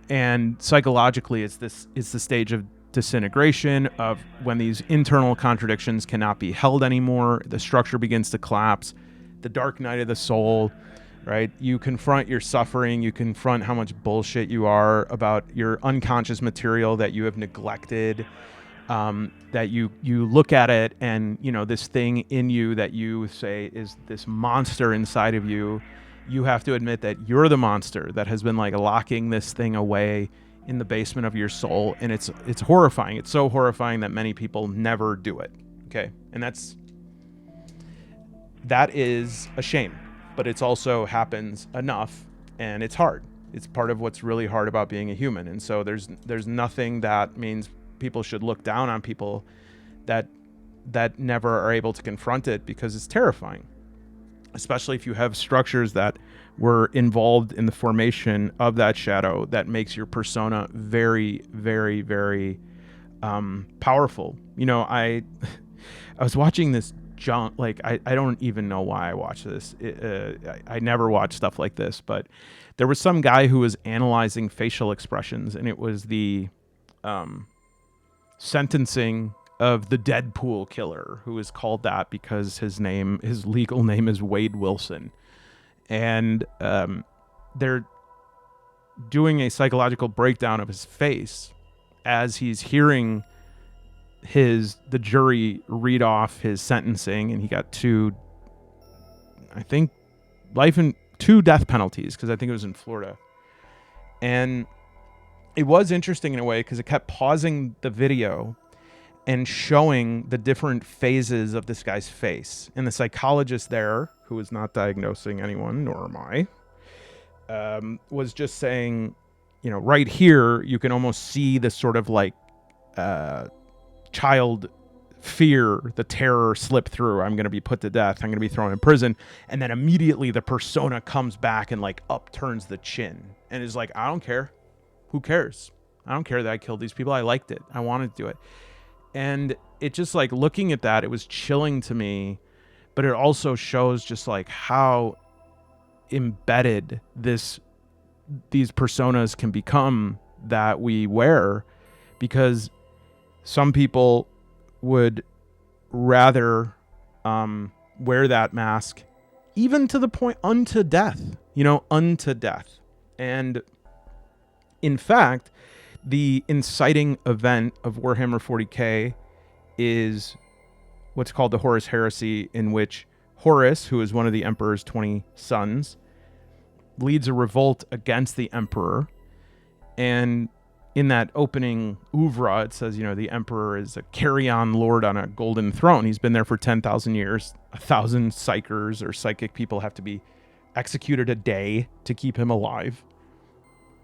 And psychologically, it's the stage of disintegration, of when these internal contradictions cannot be held anymore. The structure begins to collapse. The dark night of the soul, right? You confront your suffering. You confront how much bullshit you are about your unconscious material that you have neglected. That you look at it and, you know, this thing in you that you say is this monster inside of you. You have to admit that you're the monster that has been like locking this thing away in the basement of your soul. And it's horrifying. It's so horrifying that many people never do it. Okay. And that is a shame, but it's also happens enough, and it's hard. It's part of what's really hard about being a human. And so there's nothing that means people should look down on people that never are able to confront it, because it's terrifying. Especially if you have structures that were involved in the formation of that shadow that makes your persona very, very, very powerful. You know, I was watching this like I don't even know why I watch this. I never watch stuff like this, but there was some guy who was analyzing facial expressions, and it was the sentencing of the Deadpool killer, who is called that because his legal name is Wade Wilson. And they're doing a psychological breakdown of his face as he's hearing the jury read off his sentencing, and he got two death penalties, because I think it was in Florida. And it was interesting in a way because it kept pausing the video and showing the different phases of this guy's face. And the psychologist there, who is not diagnosing anyone, nor am I, was just saying, you know, right here, you can almost see this sort of like child fear, the terror slip through. I'm going to be put to death. I'm going to be thrown in prison. And then immediately the persona comes back and like upturns the chin and is like, I don't care. Who cares? I don't care that I killed these people. I liked it. I wanted to do it. And it just like looking at that, it was chilling to me, but it also shows just like how embedded these personas can become that we wear, because some people would rather wear that mask even to the point unto death, unto death. And in fact, the inciting event of Warhammer 40K is what's called the Horus Heresy, in which Horus, who is one of the Emperor's 20 sons, leads a revolt against the Emperor. And in that opening oeuvre, it says, the Emperor is a carry-on lord on a golden throne. He's been there for 10,000 years. 1,000 psychers or psychic people have to be executed a day to keep him alive.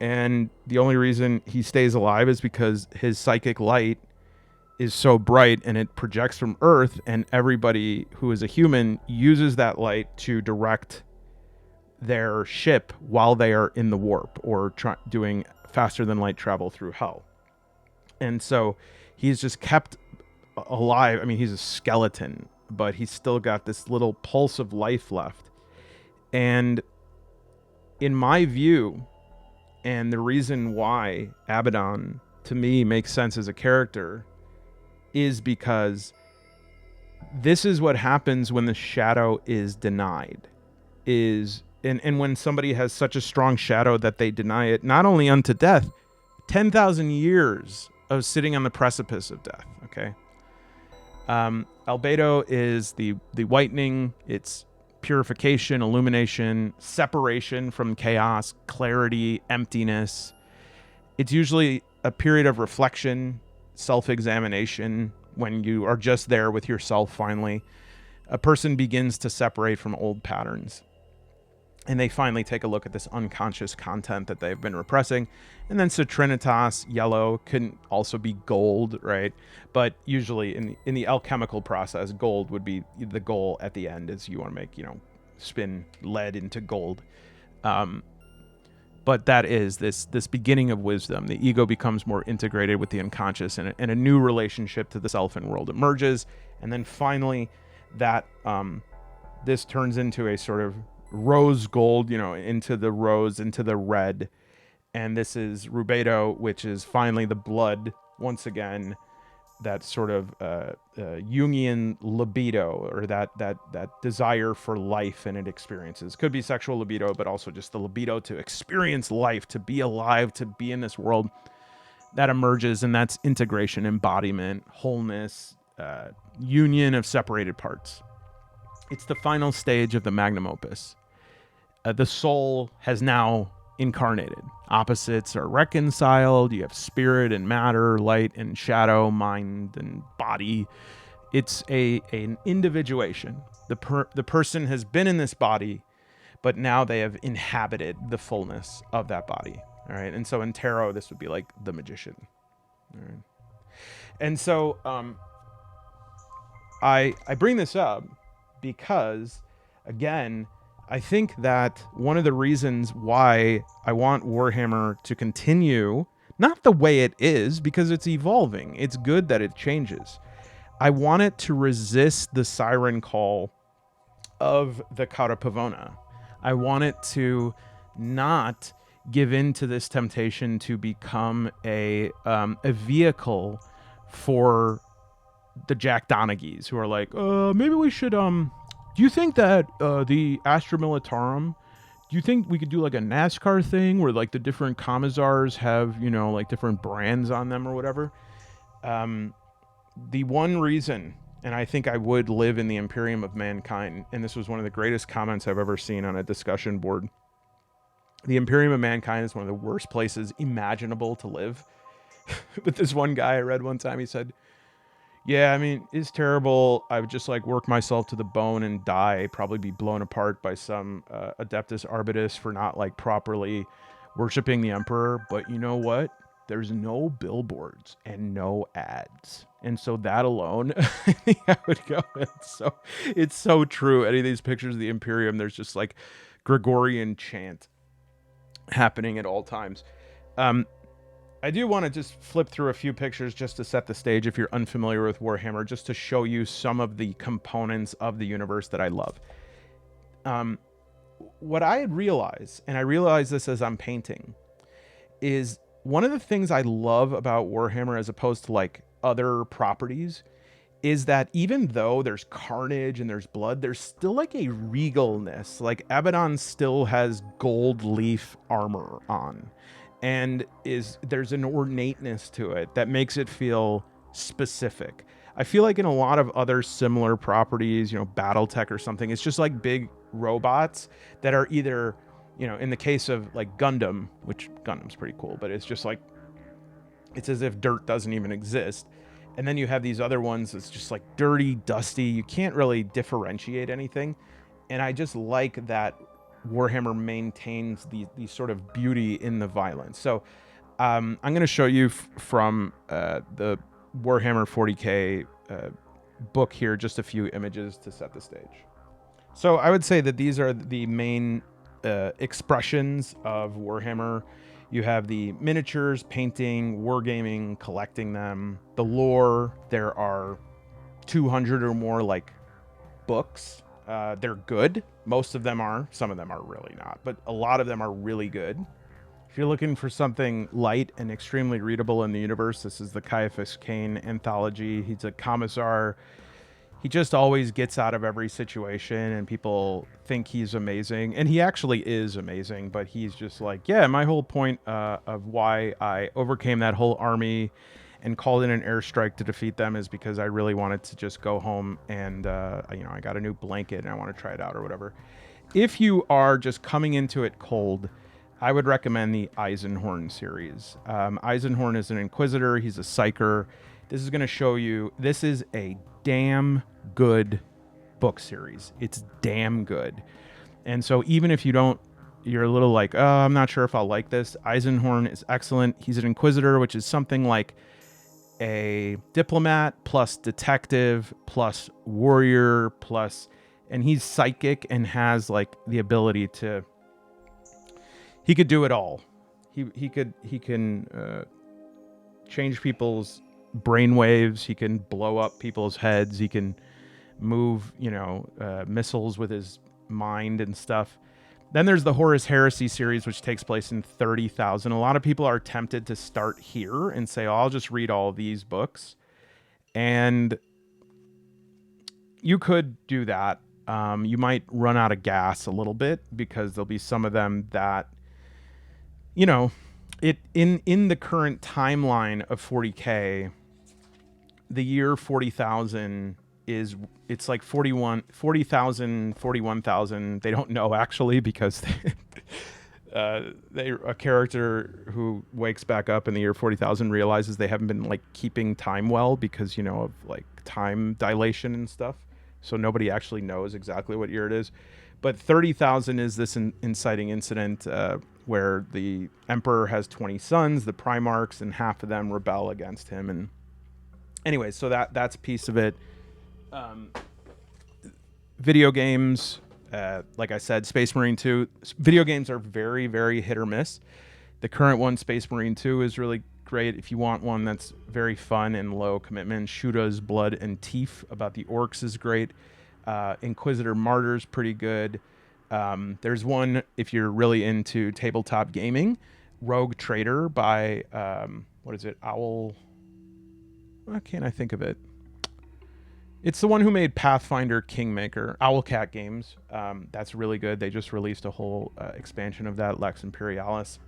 And the only reason he stays alive is because his psychic light is so bright and it projects from Earth, and everybody who is a human uses that light to direct their ship while they are in the warp or doing faster than light travel through hell. And so he's just kept alive. I mean, he's a skeleton, but he's still got this little pulse of life left. And in my view, and the reason why Abaddon to me makes sense as a character is because this is what happens when the shadow is denied. And when somebody has such a strong shadow that they deny it, not only unto death, 10,000 years of sitting on the precipice of death, okay? Albedo is the whitening. It's purification, illumination, separation from chaos, clarity, emptiness. It's usually a period of reflection, self-examination, when you are just there with yourself finally. A person begins to separate from old patterns. And they finally take a look at this unconscious content that they've been repressing. And then Citrinitas, yellow, can also be gold, right? But usually in the alchemical process, gold would be the goal at the end, is you want to make, spin lead into gold. But that is this beginning of wisdom. The ego becomes more integrated with the unconscious, and a new relationship to the self and world emerges. And then finally, that this turns into a sort of rose gold, into the rose, into the red. And this is rubedo, which is finally the blood, once again, that sort of Jungian libido, or that desire for life and it experiences. Could be sexual libido, but also just the libido to experience life, to be alive, to be in this world. That emerges, and that's integration, embodiment, wholeness, union of separated parts. It's the final stage of the magnum opus. The soul has now incarnated. Opposites are reconciled. You have spirit and matter, light and shadow, mind and body. It's an individuation. The person has been in this body, but now they have inhabited the fullness of that body. All right. And so in tarot, this would be like the magician. All right. And so I bring this up because, again, I think that one of the reasons why I want Warhammer to continue, not the way it is, because it's evolving. It's good that it changes. I want it to resist the siren call of the Cara Pavona. I want it to not give in to this temptation to become a vehicle for the Jack Donaghy's, who are like, maybe we should, do you think that the Astra Militarum, do you think we could do like a NASCAR thing where like the different commissars have, like different brands on them or whatever? The one reason, and I think I would live in the Imperium of mankind, and this was one of the greatest comments I've ever seen on a discussion board. The Imperium of mankind is one of the worst places imaginable to live. But this one guy I read one time, he said, yeah, I mean, it's terrible. I would just like work myself to the bone and die, probably be blown apart by some Adeptus Arbitus for not like properly worshiping the Emperor. But you know what? There's no billboards and no ads. And so that alone, I think I would go. It's so true. Any of these pictures of the Imperium, there's just like Gregorian chant happening at all times. I do want to just flip through a few pictures just to set the stage if you're unfamiliar with Warhammer, just to show you some of the components of the universe that I love. What I realize, and I realize this as I'm painting, is one of the things I love about Warhammer as opposed to like other properties is that even though there's carnage and there's blood, there's still like a regalness. Like Abaddon still has gold leaf armor on. And there's an ornateness to it that makes it feel specific. I feel like in a lot of other similar properties, Battletech or something, it's just like big robots that are either, in the case of like Gundam, which Gundam's pretty cool, but it's just like, it's as if dirt doesn't even exist. And then you have these other ones that's just like dirty, dusty. You can't really differentiate anything. And I just like that Warhammer maintains the sort of beauty in the violence. So I'm going to show you from the Warhammer 40K book here, just a few images to set the stage. So I would say that these are the main expressions of Warhammer. You have the miniatures, painting, wargaming, collecting them. The lore, there are 200 or more like books. They're good. Most of them are. Some of them are really not, but a lot of them are really good. If you're looking for something light and extremely readable in the universe, this is the Caiaphas Cain anthology. He's a commissar. He just always gets out of every situation, and people think he's amazing. And he actually is amazing, but he's just like, yeah, my whole point of why I overcame that whole army and called in an airstrike to defeat them is because I really wanted to just go home and, I got a new blanket and I want to try it out or whatever. If you are just coming into it cold, I would recommend the Eisenhorn series. Eisenhorn is an inquisitor. He's a psyker. This is going to show you, this is a damn good book series. It's damn good. And so even if you're a little like, oh, I'm not sure if I'll like this, Eisenhorn is excellent. He's an inquisitor, which is something like a diplomat plus detective plus warrior plus, and he's psychic and has like the ability to, he could do it all. He can change people's brain waves. He can blow up people's heads. He can move, missiles with his mind and stuff. Then there's the Horus Heresy series, which takes place in 30,000. A lot of people are tempted to start here and say, oh, I'll just read all these books. And you could do that. You might run out of gas a little bit because there'll be some of them that, it in the current timeline of 40K, the year 40,000 it's like 40,000, 41,000. They don't know actually because a character who wakes back up in the year 40,000 realizes they haven't been like keeping time well because, of like time dilation and stuff. So nobody actually knows exactly what year it is. But 30,000 is this inciting incident where the emperor has 20 sons, the Primarchs, and half of them rebel against him. And anyway, so that's a piece of it. Video games, like I said, Space Marine 2. Video games are very, very hit or miss. The current one, Space Marine 2, is really great. If you want one that's very fun and low commitment, Shoota's Blood and Teeth about the orcs is great. Inquisitor Martyr's pretty good. There's one, if you're really into tabletop gaming, Rogue Trader by, what is it, Owl? Why can't I think of it? It's the one who made Pathfinder Kingmaker, Owlcat Games. That's really good. They just released a whole expansion of that, Lex Imperialis.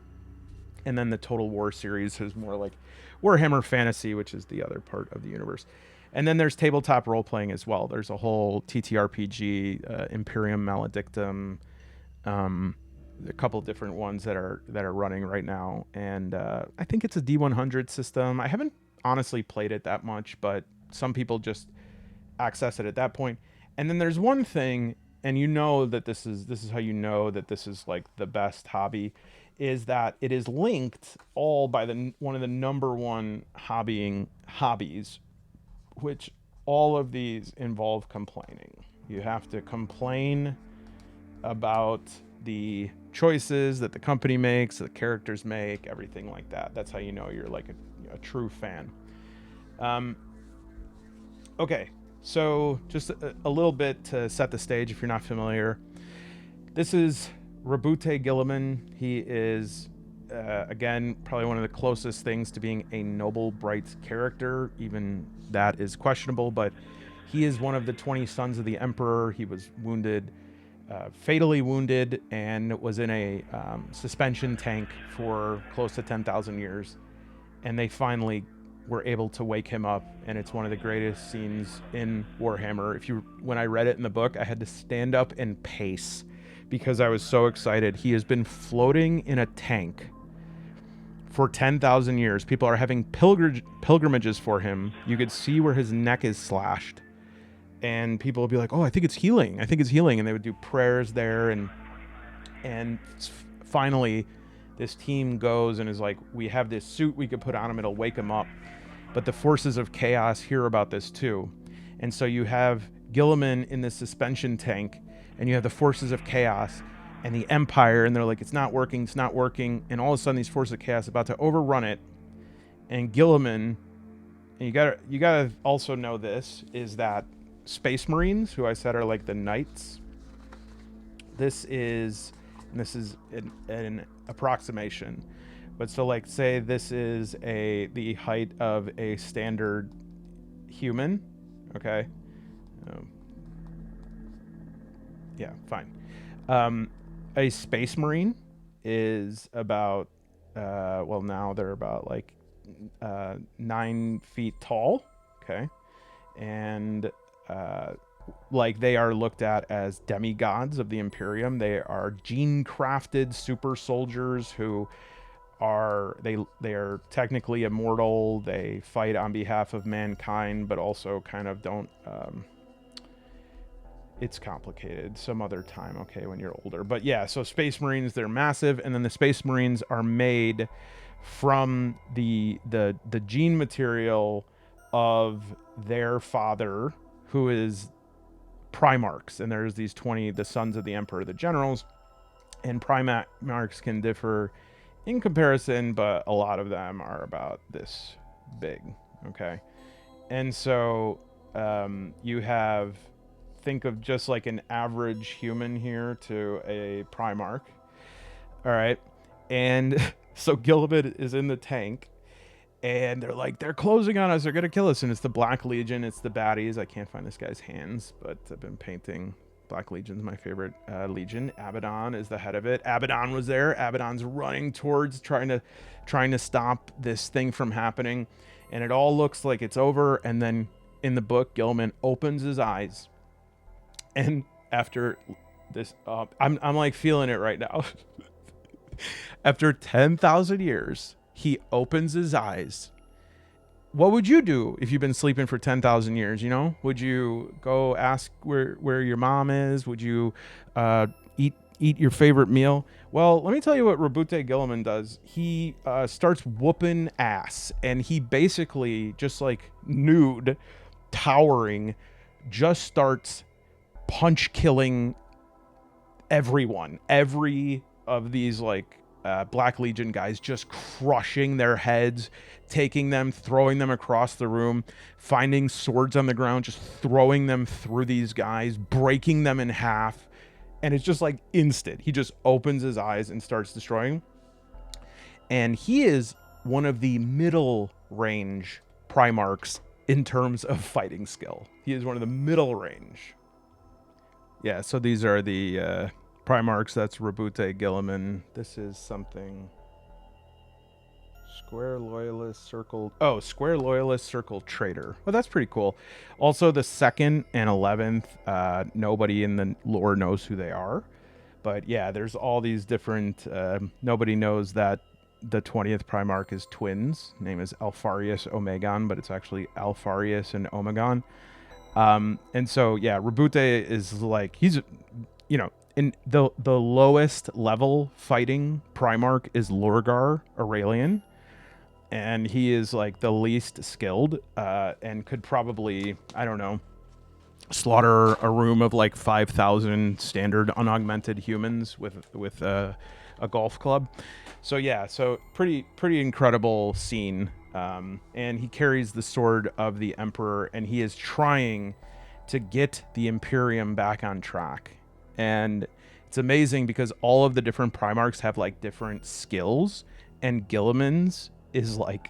And then the Total War series is more like Warhammer Fantasy, which is the other part of the universe. And then there's tabletop role-playing as well. There's a whole TTRPG, Imperium Maledictum, a couple different ones that are running right now. And I think it's a D100 system. I haven't honestly played it that much, but some people just access it at that point. And then there's one thing, and that this is how you know that this is like the best hobby, is that it is linked all by one of the number one hobbies, which all of these involve complaining. You have to complain about the choices that the company makes, the characters make, everything like that. That's how you know you're like a true fan. Okay, so just a little bit to set the stage if you're not familiar. This is Rabute Gilliman. He is, again, probably one of the closest things to being a noble bright character. Even that is questionable, but he is one of the 20 sons of the Emperor. He was wounded, fatally wounded, and was in a suspension tank for close to 10,000 years. And they finally were able to wake him up, and it's one of the greatest scenes in Warhammer. When I read it in the book, I had to stand up and pace because I was so excited. He has been floating in a tank for 10,000 years. People are having pilgrimages for him. You could see where his neck is slashed, and people would be like, oh, I think it's healing. And they would do prayers there. And finally, this team goes and is like, we have this suit we could put on him. It'll wake him up. But the forces of chaos hear about this too. And so you have Gilliman in the suspension tank, and you have the forces of chaos and the Empire, and they're like, it's not working. And all of a sudden, these forces of chaos are about to overrun it. And Gilliman, and you gotta also know this, is that Space Marines, who I said are like the knights. This is an approximation, but so like say this is the height of a standard human, okay? Um, yeah, fine. A Space Marine is about well, now they're about like 9 feet tall, okay, and like they are looked at as demigods of the Imperium. They are gene crafted super soldiers who are they are technically immortal. They fight on behalf of mankind, but also kind of don't. It's complicated. Some other time, okay, when you're older. But yeah, so Space Marines, they're massive, and then the Space Marines are made from the gene material of their father, who is Primarchs. And there's these 20, the sons of the Emperor, the generals, and Primarchs can differ in comparison, but a lot of them are about this big, okay? And so you have, think of just like an average human here to a Primarch. All right. And so Gilliman is in the tank, and they're like, they're closing on us. They're going to kill us. And it's the Black Legion. It's the baddies. I can't find this guy's hands, but I've been painting. Black Legion's my favorite legion. Abaddon is the head of it. Abaddon was there. Abaddon's running towards trying to stop this thing from happening. And it all looks like it's over. And then in the book, Gilliman opens his eyes. And after this, I'm like feeling it right now. After 10,000 years, he opens his eyes. What would you do if you've been sleeping for 10,000 years? You know, would you go ask where your mom is? Would you eat your favorite meal? Well, let me tell you what Robute Gilliman does. He starts whooping ass, and he basically just like nude, towering, just starts punch killing everyone. Every of these like Black Legion guys, just crushing their heads, taking them, throwing them across the room, finding swords on the ground, just throwing them through these guys, breaking them in half. And it's just like instant. He just opens his eyes and starts destroying. And he is one of the middle range Primarchs in terms of fighting skill. He is one of the middle range. Yeah, so these are the Primarchs. That's Robute Gilliman. This is something. Square Loyalist Circle. Oh, Square Loyalist Circle Traitor. Well, that's pretty cool. Also, the 2nd and 11th, nobody in the lore knows who they are. But yeah, there's all these different. Nobody knows that the 20th Primarch is twins. Name is Alfarius Omegon, but it's actually Alfarius and Omegon. And so, yeah, Robute is like, he's, you know, in the lowest level fighting Primarch is Lorgar Aurelian, and he is like the least skilled, and could probably, I don't know, slaughter a room of like 5,000 standard unaugmented humans with a golf club. So yeah, so pretty incredible scene. And he carries the sword of the Emperor, and he is trying to get the Imperium back on track. And it's amazing because all of the different Primarchs have like different skills, and Gilliman's is like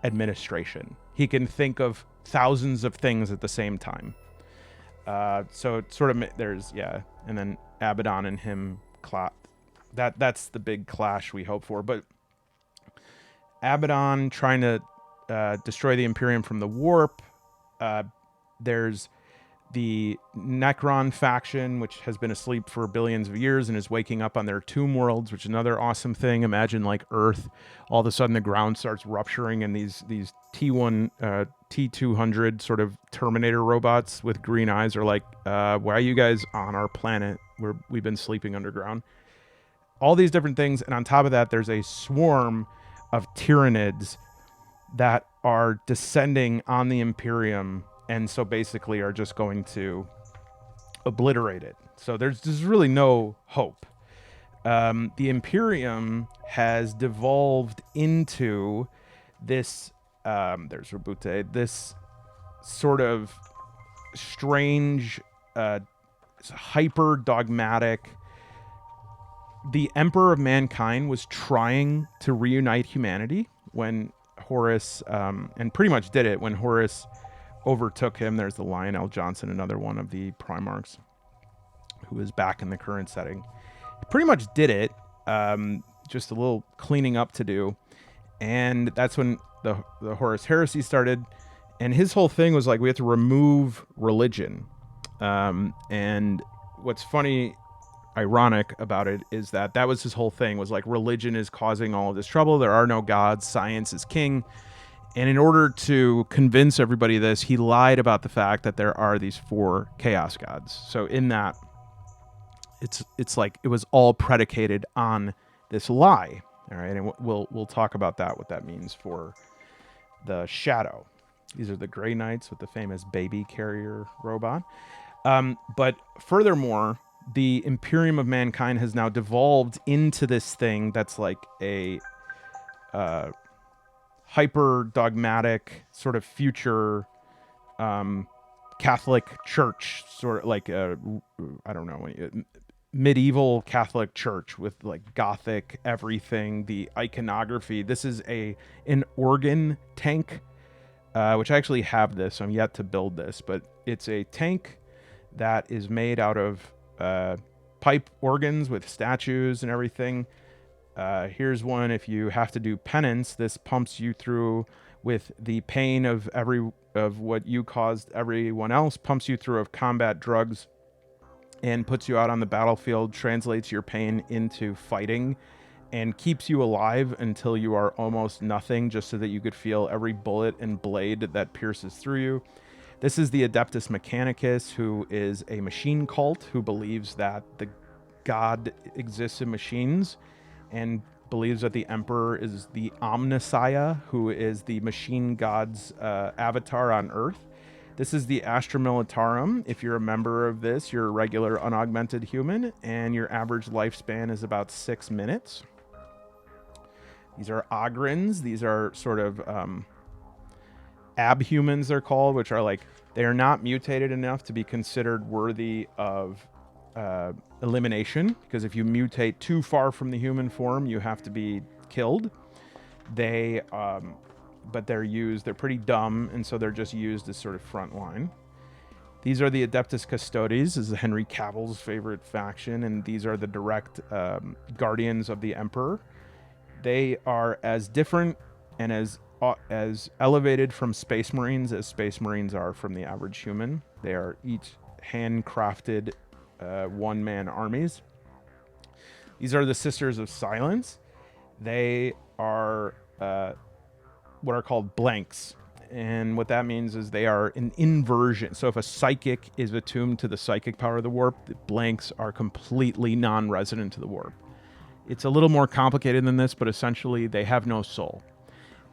administration. He can think of thousands of things at the same time. So it sort of, there's, yeah, and then Abaddon and him, that's the big clash we hope for. But Abaddon trying to destroy the Imperium from the warp. There's the Necron faction, which has been asleep for billions of years and is waking up on their tomb worlds, which is another awesome thing. Imagine like Earth, all of a sudden the ground starts rupturing, and these T1, T200 sort of Terminator robots with green eyes are like, why are you guys on our planet? We've been sleeping underground. All these different things, and on top of that, there's a swarm of Tyranids that are descending on the Imperium, and so basically are just going to obliterate it. So there's really no hope. The Imperium has devolved into this, there's Robute, this sort of strange, hyper dogmatic. The Emperor of Mankind was trying to reunite humanity when Horus, and pretty much did it when Horus overtook him. There's the Lionel Johnson, another one of the Primarchs, who is back in the current setting. He pretty much did it, just a little cleaning up to do. And that's when the Horus heresy started. And his whole thing was like, we have to remove religion. And what's funny, ironic about it is that was his whole thing, was like, religion is causing all of this trouble. There are no gods. Science is king. And in order to convince everybody of this, he lied about the fact that there are these 4 chaos gods. So in that, it's like it was all predicated on this lie. All right, and we'll talk about that, what that means for the shadow. These are the Grey Knights with the famous baby carrier robot. But furthermore, the Imperium of Mankind has now devolved into this thing that's like a hyper dogmatic sort of future Catholic church, sort of like a, I don't know, medieval Catholic church with like Gothic everything, the iconography. This is an organ tank, which I actually have this. I'm yet to build this, but it's a tank that is made out of pipe organs with statues and everything. Here's one. If you have to do penance, this pumps you through with the pain of what you caused everyone else, pumps you through of combat drugs, and puts you out on the battlefield, translates your pain into fighting, and keeps you alive until you are almost nothing, just so that you could feel every bullet and blade that pierces through you. This is the Adeptus Mechanicus, who is a machine cult who believes that the god exists in machines, and believes that the Emperor is the Omnissiah, who is the machine god's avatar on Earth. This is the Astra Militarum. If you're a member of this, you're a regular unaugmented human, and your average lifespan is about 6 minutes. These are Ogrins. These are sort of abhumans, they're called, which are like, they are not mutated enough to be considered worthy of elimination, because if you mutate too far from the human form, you have to be killed. But they're pretty dumb, and so they're just used as sort of front line. These are the Adeptus Custodes. This is Henry Cavill's favorite faction, and these are the direct guardians of the Emperor. They are as different and as elevated from Space Marines as Space Marines are from the average human. They are each handcrafted one-man armies. These are the Sisters of Silence. They are what are called blanks. And what that means is they are an inversion. So if a psychic is attuned to the psychic power of the warp, the blanks are completely non-resident to the warp. It's a little more complicated than this, but essentially they have no soul.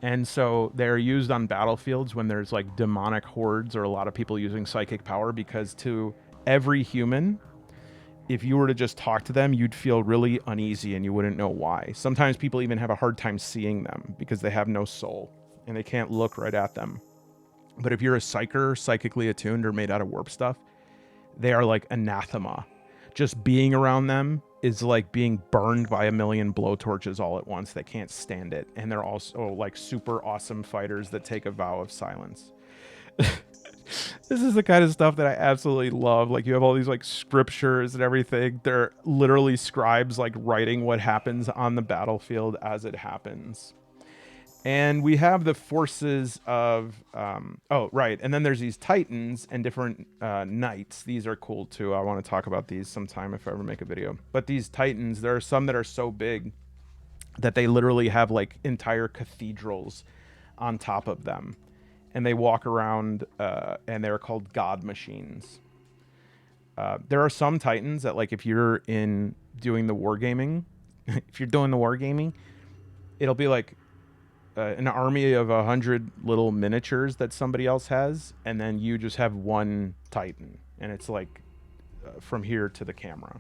And so they're used on battlefields when there's like demonic hordes or a lot of people using psychic power, because to every human, if you were to just talk to them, you'd feel really uneasy and you wouldn't know why. Sometimes people even have a hard time seeing them because they have no soul and they can't look right at them. But if you're a psyker, psychically attuned or made out of warp stuff, they are like anathema. Just being around them is like being burned by a million blowtorches all at once. They can't stand it. And they're also like super awesome fighters that take a vow of silence. This is the kind of stuff that I absolutely love. Like, you have all these like scriptures and everything. They're literally scribes like writing what happens on the battlefield as it happens. And we have the forces of, oh, right. And then there's these titans and different knights. These are cool too. I want to talk about these sometime if I ever make a video. But these titans, there are some that are so big that they literally have like entire cathedrals on top of them. And they walk around and they're called god machines. There are some titans that, like, if you're doing the wargaming, it'll be like an army of 100 little miniatures that somebody else has, and then you just have one titan, and it's like from here to the camera.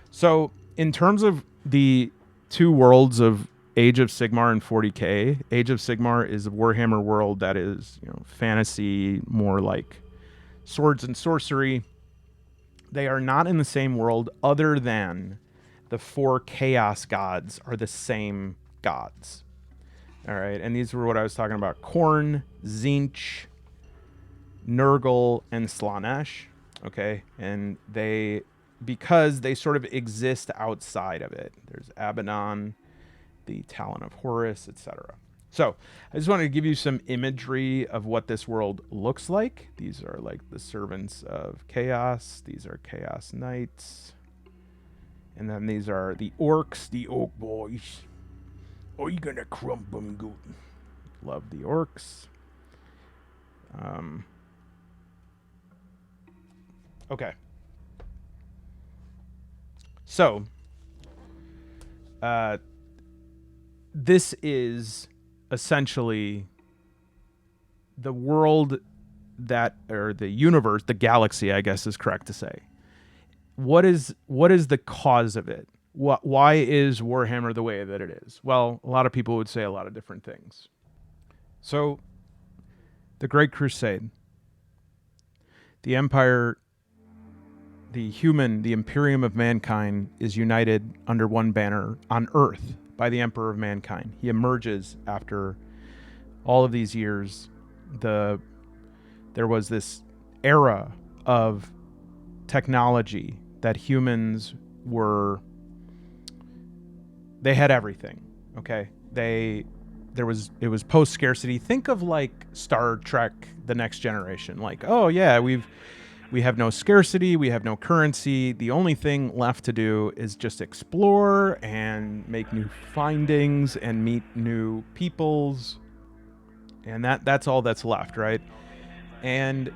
So in terms of the two worlds of Age of Sigmar and 40K, Age of Sigmar is a Warhammer world that is, fantasy, more like swords and sorcery. They are not in the same world, other than the 4 chaos gods are the same gods. All right, and these were what I was talking about: Khorne, Tzeentch, Nurgle, and Slaanesh. Okay, and because they sort of exist outside of it. There's Abaddon, the Talon of Horus, etc. So I just wanted to give you some imagery of what this world looks like. These are like the servants of chaos. These are chaos knights. And then these are the orcs, the orc boys. Oh, you gonna crump them good. Love the orcs. Okay. So, this is essentially the world that, or the universe, the galaxy, I guess is correct to say. What is the cause of it? Why is Warhammer the way that it is? Well, a lot of people would say a lot of different things. So, the Great Crusade, the Empire, the Imperium of mankind is united under one banner on Earth by the Emperor of mankind. He emerges after all of these years. There was this era of technology that humans they had everything. Okay, it was post scarcity. Think of like Star Trek: The Next Generation. Like, oh yeah, we have no scarcity, we have no currency. The only thing left to do is just explore and make new findings and meet new peoples. And that's all that's left, right? And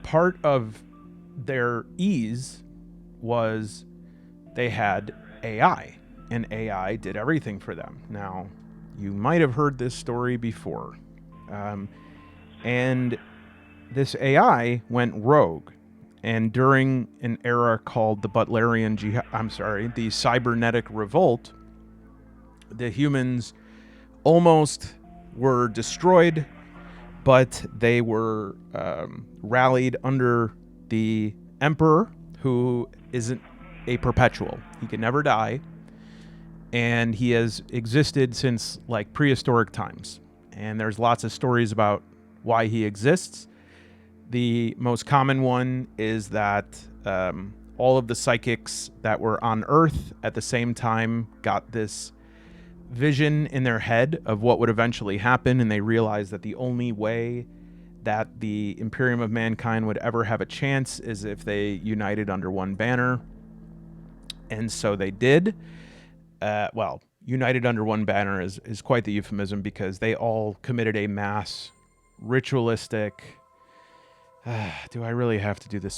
part of their ease was they had AI, and AI did everything for them. Now, you might have heard this story before. And this AI went rogue. And during an era called the the Cybernetic Revolt, the humans almost were destroyed, but they were rallied under the Emperor, who isn't a perpetual. He can never die, and he has existed since like prehistoric times. And there's lots of stories about why he exists. The most common one is that all of the psychics that were on Earth at the same time got this vision in their head of what would eventually happen, and they realized that the only way that the Imperium of mankind would ever have a chance is if they united under one banner. And so they did. United under one banner is quite the euphemism, because they all committed a mass ritualistic... do I really have to do the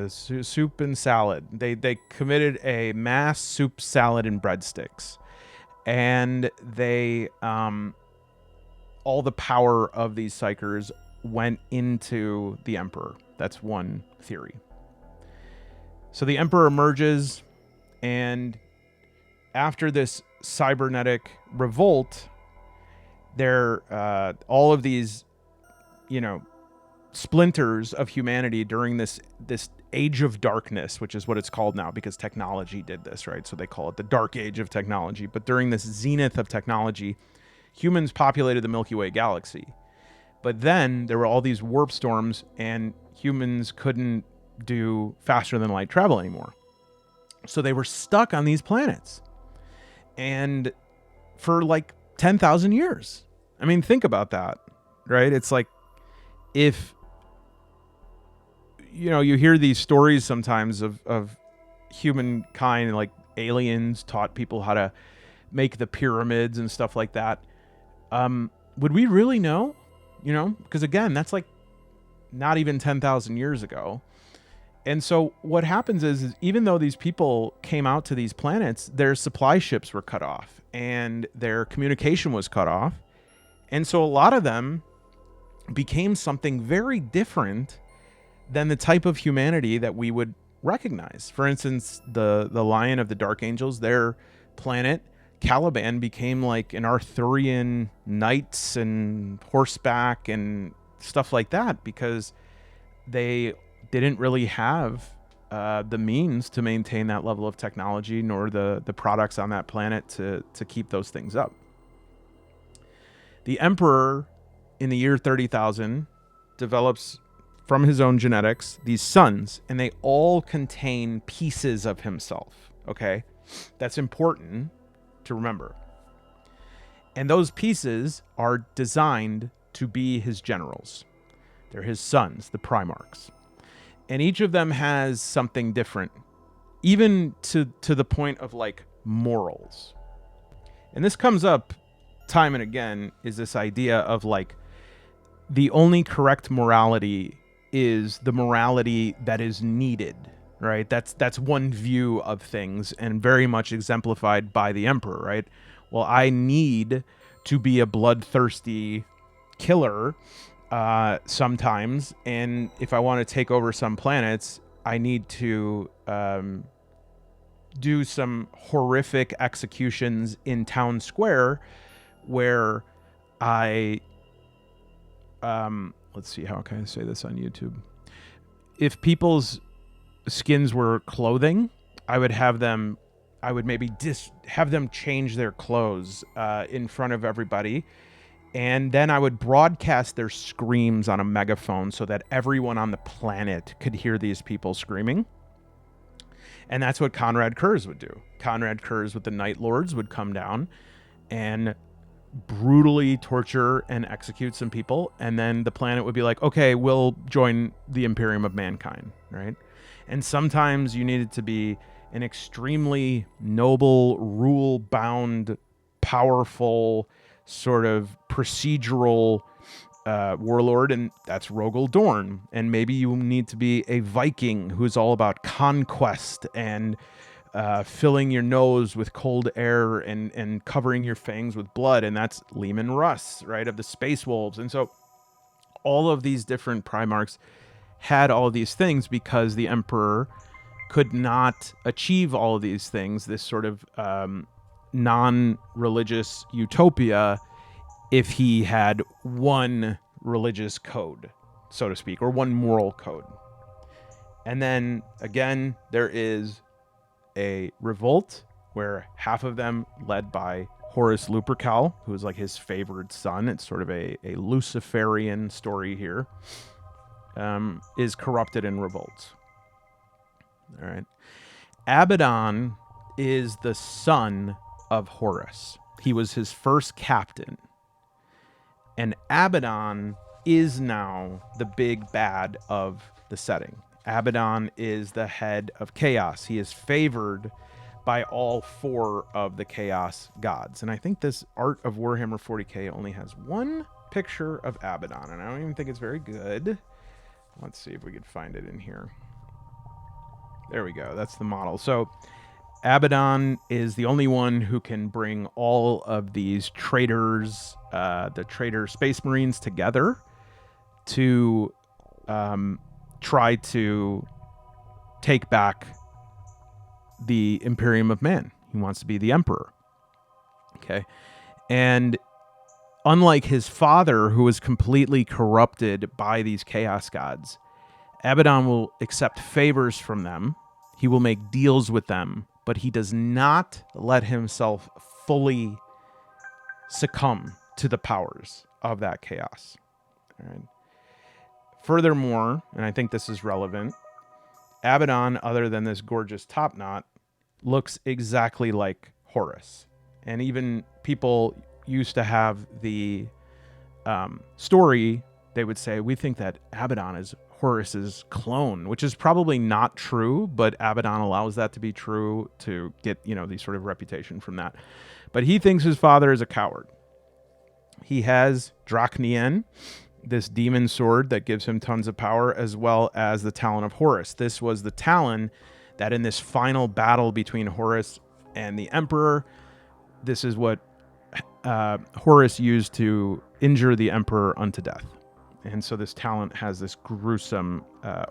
soup and salad? They committed a mass soup, salad, and breadsticks, and they all the power of these psychers went into the Emperor. That's one theory. So the Emperor emerges, and after this cybernetic revolt, all of these, splinters of humanity during this age of darkness, which is what it's called now because technology did this, right? So they call it the dark age of technology. But during this zenith of technology, humans populated the Milky Way galaxy. But then there were all these warp storms, and humans couldn't do faster than light travel anymore. So they were stuck on these planets. And for like 10,000 years. I mean, think about that, right? It's like, if you hear these stories sometimes of humankind, like aliens taught people how to make the pyramids and stuff like that. Would we really know? Because again, that's like not even 10,000 years ago. And so what happens is even though these people came out to these planets, their supply ships were cut off and their communication was cut off. And so a lot of them became something very different than the type of humanity that we would recognize. For instance, the Lion of the Dark Angels, their planet, Caliban, became like an Arthurian knights and horseback and stuff like that, because they didn't really have the means to maintain that level of technology, nor the products on that planet to keep those things up. The Emperor, in the year 30,000, develops from his own genetics these sons, and they all contain pieces of himself. Okay, that's important to remember. And those pieces are designed to be his generals. They're his sons, the Primarchs. And each of them has something different, even to the point of like morals. And this comes up time and again, is this idea of like the only correct morality is the morality that is needed, right? That's one view of things, and very much exemplified by the Emperor, right? Well, I need to be a bloodthirsty killer sometimes, and if I want to take over some planets, I need to do some horrific executions in town square where I let's see, how can I say this on YouTube? If people's skins were clothing, I would maybe have them change their clothes in front of everybody. And then I would broadcast their screams on a megaphone so that everyone on the planet could hear these people screaming. And that's what Conrad Kurz would do. Conrad Kurz with the Night Lords would come down and brutally torture and execute some people. And then the planet would be like, okay, we'll join the Imperium of mankind, right? And sometimes you needed to be an extremely noble, rule-bound, powerful, sort of procedural warlord, and that's Rogel Dorn. And maybe you need to be a Viking who's all about conquest and filling your nose with cold air and covering your fangs with blood, and that's Leman Russ, right, of the Space Wolves. And so all of these different Primarchs had all of these things because the Emperor could not achieve all of these things, this sort of non-religious utopia, if he had one religious code, so to speak, or one moral code. And then again, there is a revolt where half of them, led by Horus Lupercal, who is like his favored son, it's sort of a Luciferian story here, is corrupted and revolts. All right. Abaddon is the son of Horus. He was his first captain. And Abaddon is now the big bad of the setting. Abaddon is the head of chaos. He is favored by all four of the chaos gods. And I think this art of Warhammer 40K only has one picture of Abaddon, and I don't even think it's very good. Let's see if we could find it in here. There we go. That's the model. So Abaddon is the only one who can bring all of these traitors, the traitor Space Marines, together to try to take back the Imperium of Man. He wants to be the Emperor. Okay. And unlike his father, who was completely corrupted by these chaos gods, Abaddon will accept favors from them. He will make deals with them, but he does not let himself fully succumb to the powers of that chaos. All right. Furthermore, and I think this is relevant, Abaddon, other than this gorgeous top knot, looks exactly like Horus. And even people used to have the story, they would say, we think that Abaddon is Horus's clone, which is probably not true, but Abaddon allows that to be true to get, the sort of reputation from that. But he thinks his father is a coward. He has Drachnien, this demon sword that gives him tons of power, as well as the Talon of Horus. This was the Talon that in this final battle between Horus and the Emperor, this is what Horus used to injure the Emperor unto death. And so this talent has this gruesome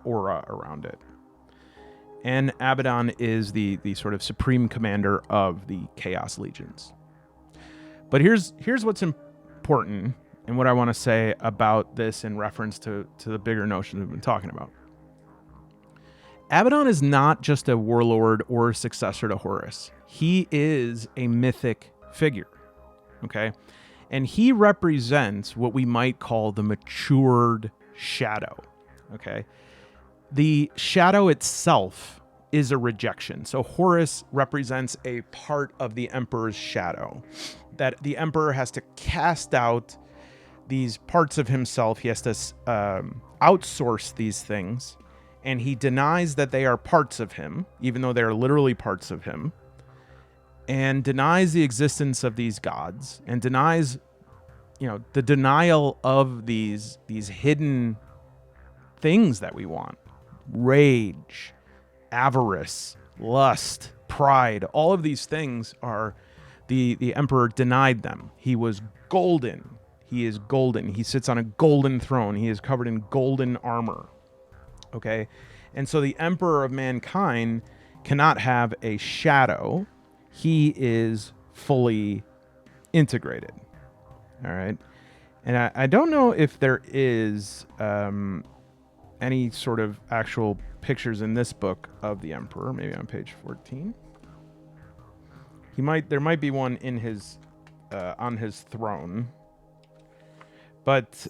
aura around it. And Abaddon is the sort of supreme commander of the Chaos Legions. But here's what's important and what I want to say about this in reference to the bigger notion we've been talking about. Abaddon is not just a warlord or a successor to Horus. He is a mythic figure, okay? And he represents what we might call the matured shadow, okay? The shadow itself is a rejection. So Horus represents a part of the emperor's shadow, that the emperor has to cast out these parts of himself. He has to outsource these things, and he denies that they are parts of him, even though they are literally parts of him, and denies the existence of these gods, and denies, the denial of these hidden things that we want. Rage, avarice, lust, pride, all of these things are, the emperor denied them. He was golden. He is golden. He sits on a golden throne. He is covered in golden armor. Okay? And so the emperor of mankind cannot have a shadow. He is fully integrated. All right? And I don't know if there is any sort of actual pictures in this book of the emperor, maybe on page 14. There might be one in his on his throne. But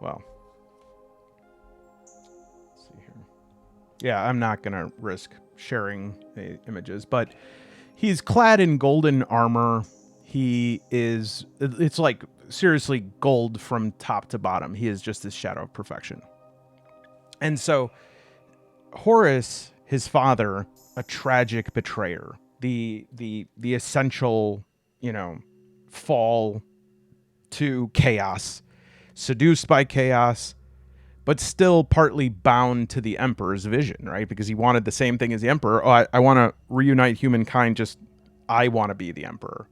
well, let's see here. Yeah, I'm not going to risk sharing images, but he's clad in golden armor. It's like seriously gold from top to bottom. He is just this shadow of perfection. And so Horus, his father, a tragic betrayer, the essential, fall to chaos, seduced by chaos, but still partly bound to the emperor's vision, right? Because he wanted the same thing as the emperor. Oh, I want to reunite humankind. I want to be the emperor.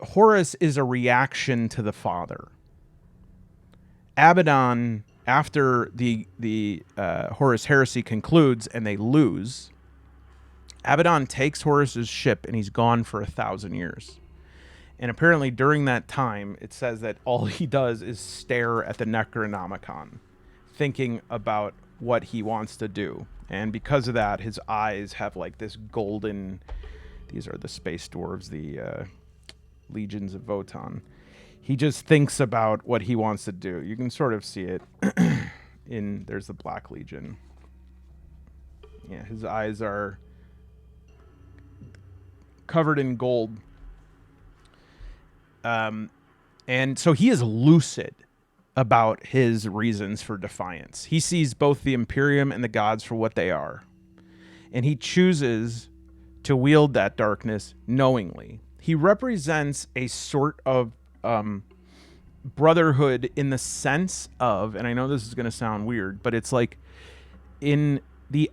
Horus is a reaction to the father. Abaddon, after the Horus heresy concludes and they lose, Abaddon takes Horus's ship and he's gone for 1,000 years. And apparently during that time, it says that all he does is stare at the Necronomicon, thinking about what he wants to do. And because of that, his eyes have like this golden... These are the space dwarves, the legions of Votan. He just thinks about what he wants to do. You can sort of see it there's the Black Legion. Yeah, his eyes are covered in gold. And so he is lucid about his reasons for defiance. He sees both the Imperium and the gods for what they are. And he chooses to wield that darkness knowingly. He represents a sort of brotherhood in the sense of, and I know this is going to sound weird, but it's like in the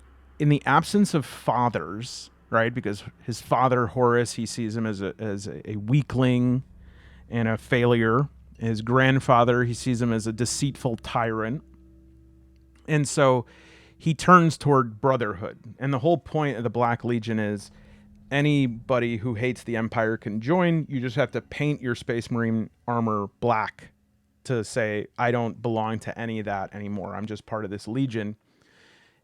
absence of fathers, right? Because his father Horus, he sees him as a weakling and a failure. His grandfather, he sees him as a deceitful tyrant. And so he turns toward brotherhood. And the whole point of the Black Legion is anybody who hates the Empire can join. You just have to paint your Space Marine armor black to say, I don't belong to any of that anymore. I'm just part of this Legion.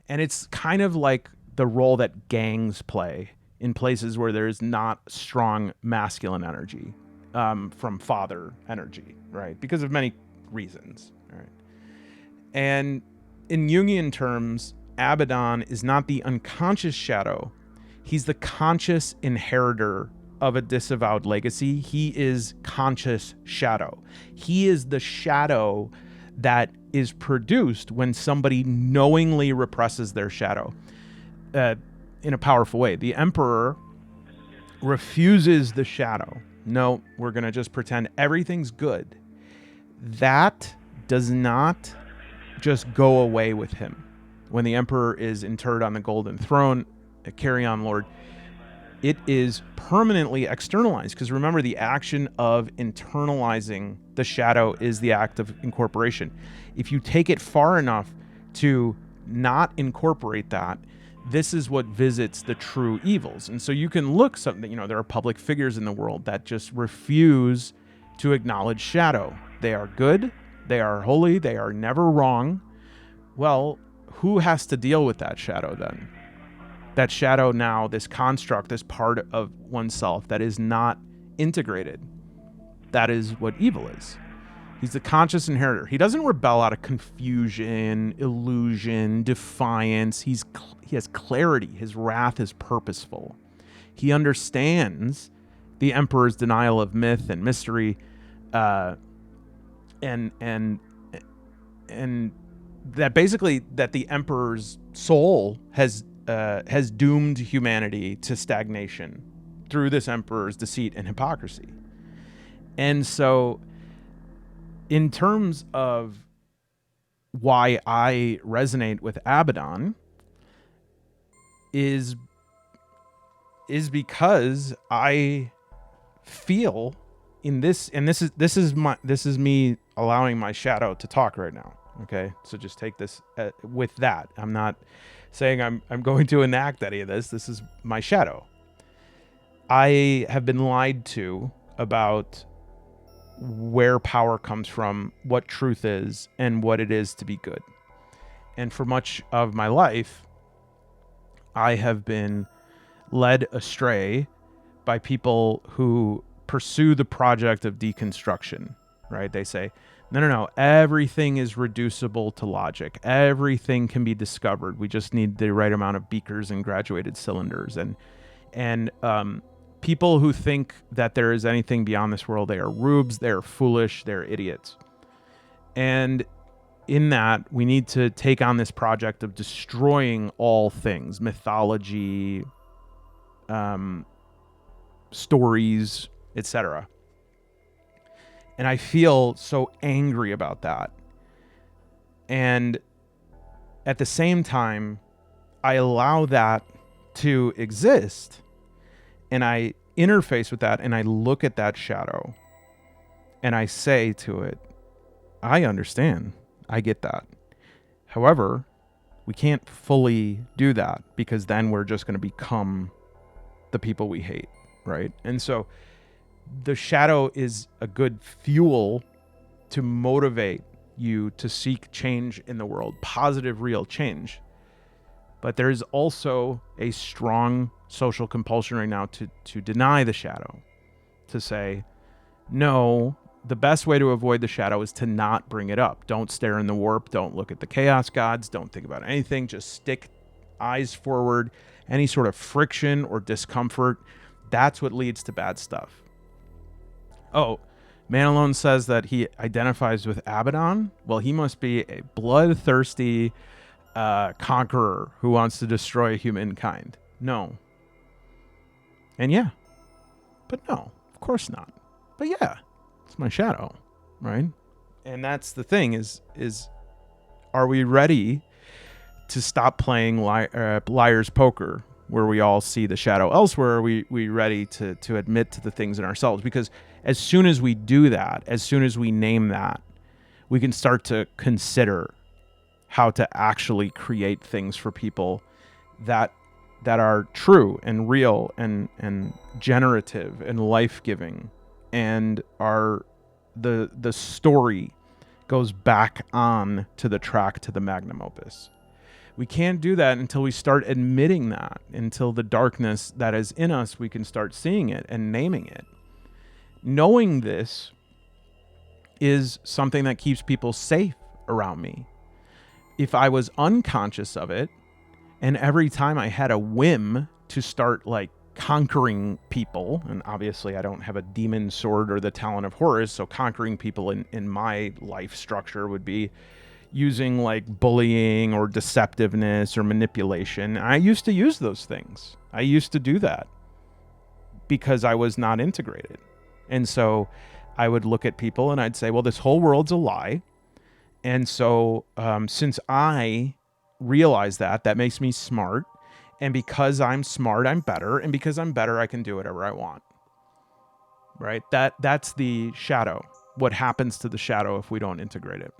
And it's kind of like the role that gangs play in places where there's not strong masculine energy from father energy, right? Because of many reasons, right? And in Jungian terms, Abaddon is not the unconscious shadow. He's the conscious inheritor of a disavowed legacy. He is conscious shadow. He is the shadow that is produced when somebody knowingly represses their shadow in a powerful way. The Emperor refuses the shadow. No, we're going to just pretend everything's good. That does not just go away with him. When the Emperor is interred on the Golden Throne, a Carrion Lord, it is permanently externalized. Because remember, the action of internalizing the shadow is the act of incorporation. If you take it far enough to not incorporate that, this is what visits the true evils. And so you can look something, you know, there are public figures in the world that just refuse to acknowledge shadow. They are good, they are holy, they are never wrong. Well, who has to deal with that shadow then? That shadow now, this construct, this part of oneself that is not integrated. That is what evil is. He's the conscious inheritor. He doesn't rebel out of confusion, illusion, defiance. He has clarity. His wrath is purposeful. He understands the emperor's denial of myth and mystery, and that basically that the emperor's soul has doomed humanity to stagnation through this emperor's deceit and hypocrisy. And so, in terms of why I resonate with Abaddon, is because I feel in this, and this is me allowing my shadow to talk right now. Okay, so just take this with that. I'm not saying I'm going to enact any of this. This is my shadow. I have been lied to about where power comes from, what truth is, and what it is to be good. And for much of my life, I have been led astray by people who pursue the project of deconstruction, right? They say, no, everything is reducible to logic. Everything can be discovered. We just need the right amount of beakers and graduated cylinders. And people who think that there is anything beyond this world, they are rubes, they're foolish, they're idiots. And in that, we need to take on this project of destroying all things, mythology, stories, etc. And I feel so angry about that. And at the same time, I allow that to exist, and I interface with that, and I look at that shadow, and I say to it, I understand. I get that. However, we can't fully do that, because then we're just going to become the people we hate, right? And so the shadow is a good fuel to motivate you to seek change in the world, positive, real change. But there is also a strong social compulsion right now to deny the shadow, to say, no, the best way to avoid the shadow is to not bring it up. Don't stare in the warp. Don't look at the chaos gods. Don't think about anything. Just stick eyes forward. Any sort of friction or discomfort, that's what leads to bad stuff. Oh, Man Alone says that he identifies with Abaddon. Well, he must be a bloodthirsty conqueror who wants to destroy humankind. No. And yeah. But no, of course not. But yeah, it's my shadow, right? And that's the thing is are we ready to stop playing liar's poker, where we all see the shadow elsewhere? Are we ready to admit to the things in ourselves? Because as soon as we do that, as soon as we name that, we can start to consider how to actually create things for people that are true and real and generative and life-giving, and are the story goes back on to the track, to the magnum opus. We can't do that until we start admitting that, until the darkness that is in us, we can start seeing it and naming it. Knowing this is something that keeps people safe around me. If I was unconscious of it, and every time I had a whim to start like conquering people, and obviously I don't have a demon sword or the talent of Horus, so conquering people in my life structure would be using like bullying or deceptiveness or manipulation. I used to use those things. I used to do that because I was not integrated. And so I would look at people and I'd say, well, this whole world's a lie. And so since I realize that makes me smart. And because I'm smart, I'm better. And because I'm better, I can do whatever I want. Right? That's the shadow. What happens to the shadow if we don't integrate it?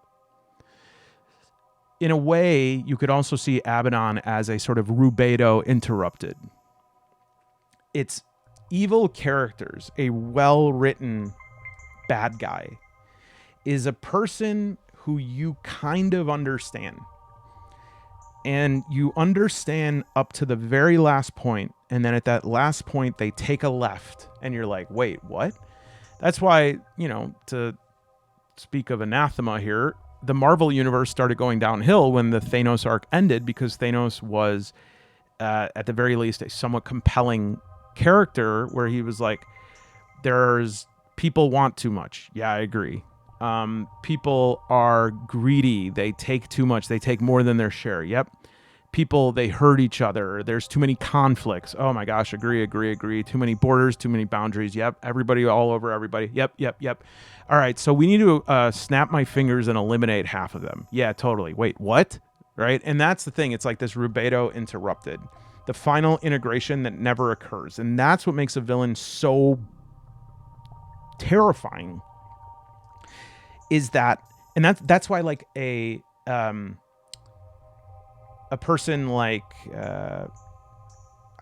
in a way, you could also see Abaddon as a sort of rubedo interrupted. It's evil characters, a well-written bad guy, is a person who you kind of understand. And you understand up to the very last point, and then at that last point, they take a left, and you're like, wait, what? That's why, to speak of anathema here, the Marvel universe started going downhill when the Thanos arc ended, because Thanos was, at the very least, a somewhat compelling character where he was like, there's people want too much. Yeah, I agree. People are greedy. They take too much. They take more than their share. Yep. People, they hurt each other. There's too many conflicts. Oh my gosh. Agree. Too many borders, too many boundaries. Yep. Everybody all over everybody. Yep. All right. So we need to snap my fingers and eliminate half of them. Yeah, totally. Wait, what? Right. And that's the thing. It's like this rubedo interrupted. The final integration that never occurs. And that's what makes a villain so terrifying. Is that, and that's why like a person like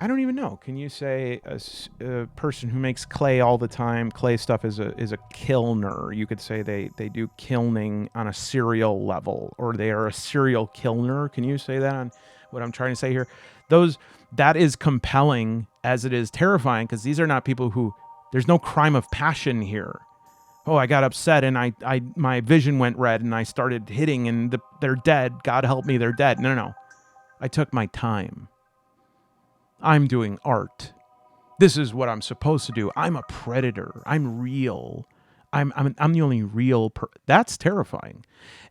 I don't even know. Can you say a person who makes clay all the time? Clay stuff is a kilner. You could say they do kilning on a serial level, or they are a serial kilner. Can you say that on what I'm trying to say here? That is compelling as it is terrifying, because these are not people who, there's no crime of passion here. Oh, I got upset and my vision went red and I started hitting and they're dead. God help me, they're dead. No. I took my time. I'm doing art. This is what I'm supposed to do. I'm a predator. I'm real. I'm the only real That's terrifying.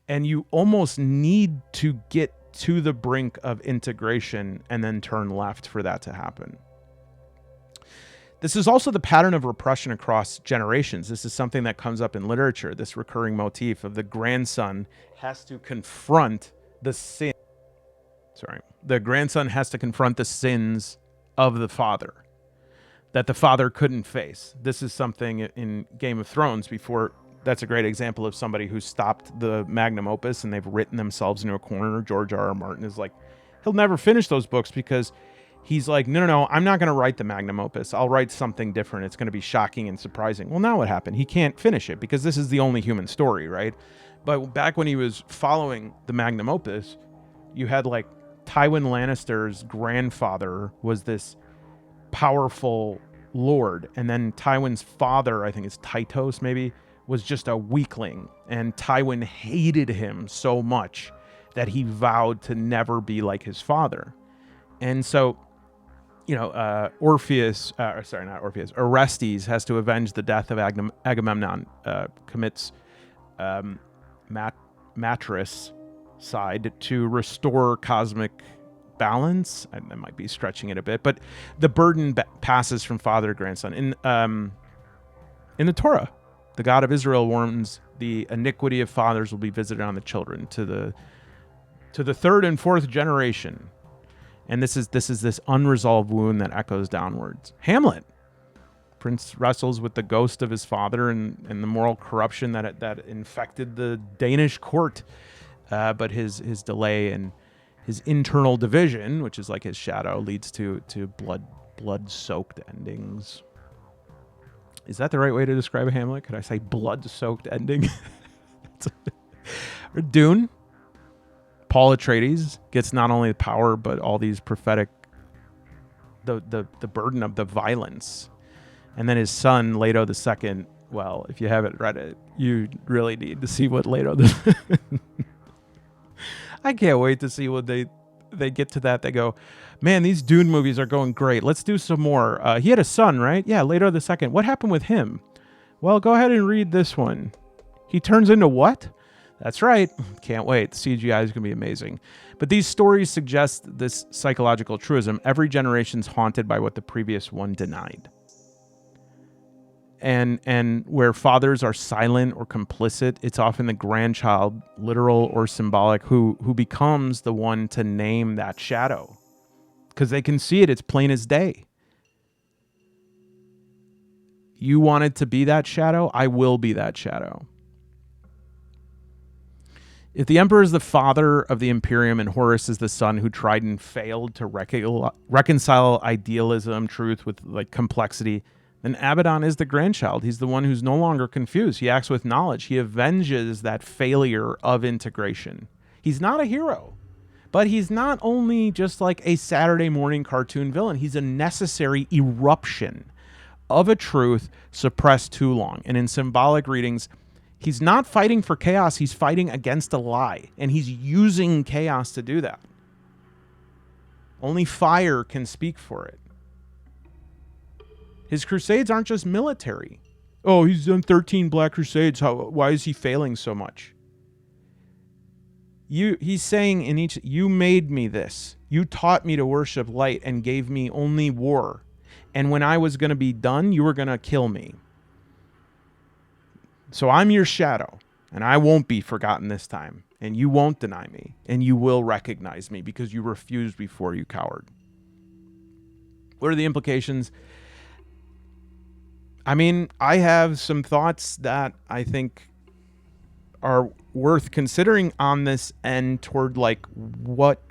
And you almost need to get to the brink of integration and then turn left for that to happen. This is also the pattern of repression across generations. This is something that comes up in literature, this recurring motif of the grandson has to confront the sin. The grandson has to confront the sins of the father that the father couldn't face. This is something in Game of Thrones before. That's a great example of somebody who stopped the magnum opus and they've written themselves into a corner. George R.R. Martin is like, he'll never finish those books because he's like, no, I'm not going to write the magnum opus. I'll write something different. It's going to be shocking and surprising. Well, now what happened? He can't finish it because this is the only human story, right? But back when he was following the magnum opus, you had like Tywin Lannister's grandfather was this powerful lord. And then Tywin's father, I think it's Tytos maybe, was just a weakling. And Tywin hated him so much that he vowed to never be like his father. And so, Orestes has to avenge the death of Agamemnon, commits matricide to restore cosmic balance. I might be stretching it a bit, but the burden passes from father to grandson. In the Torah, the God of Israel warns the iniquity of fathers will be visited on the children to the third and fourth generation. And this is this unresolved wound that echoes downwards. Hamlet. Prince wrestles with the ghost of his father and the moral corruption that infected the Danish court. But his delay and his internal division, which is like his shadow, leads to blood-soaked endings. Is that the right way to describe a Hamlet? Could I say blood-soaked ending? Or Dune. Paul Atreides gets not only the power, but all these prophetic, the burden of the violence. And then his son, Leto II, well, if you haven't read it, you really need to see what Leto I can't wait to see when they get to that. They go, man, these Dune movies are going great. Let's do some more. He had a son, right? Yeah, Leto II. What happened with him? Well, go ahead and read this one. He turns into what? That's right. Can't wait. CGI is going to be amazing. But these stories suggest this psychological truism. Every generation's haunted by what the previous one denied. And where fathers are silent or complicit, it's often the grandchild, literal or symbolic, who becomes the one to name that shadow. Because they can see it. It's plain as day. You wanted to be that shadow? I will be that shadow. If the Emperor is the father of the Imperium and Horus is the son who tried and failed to reconcile idealism, truth with like complexity, then Abaddon is the grandchild. He's the one who's no longer confused. He acts with knowledge. He avenges that failure of integration. He's not a hero, but he's not only just like a Saturday morning cartoon villain. He's a necessary eruption of a truth suppressed too long. And in symbolic readings, he's not fighting for chaos. He's fighting against a lie, and he's using chaos to do that. Only fire can speak for it. His crusades aren't just military. Oh, he's done 13 Black Crusades. Why is he failing so much? He's saying in each, you made me this. You taught me to worship light and gave me only war. And when I was going to be done, you were going to kill me. So I'm your shadow, and I won't be forgotten this time. And you won't deny me, and you will recognize me because you refused before, you coward. What are the implications? I mean, I have some thoughts that I think are worth considering on this end toward like what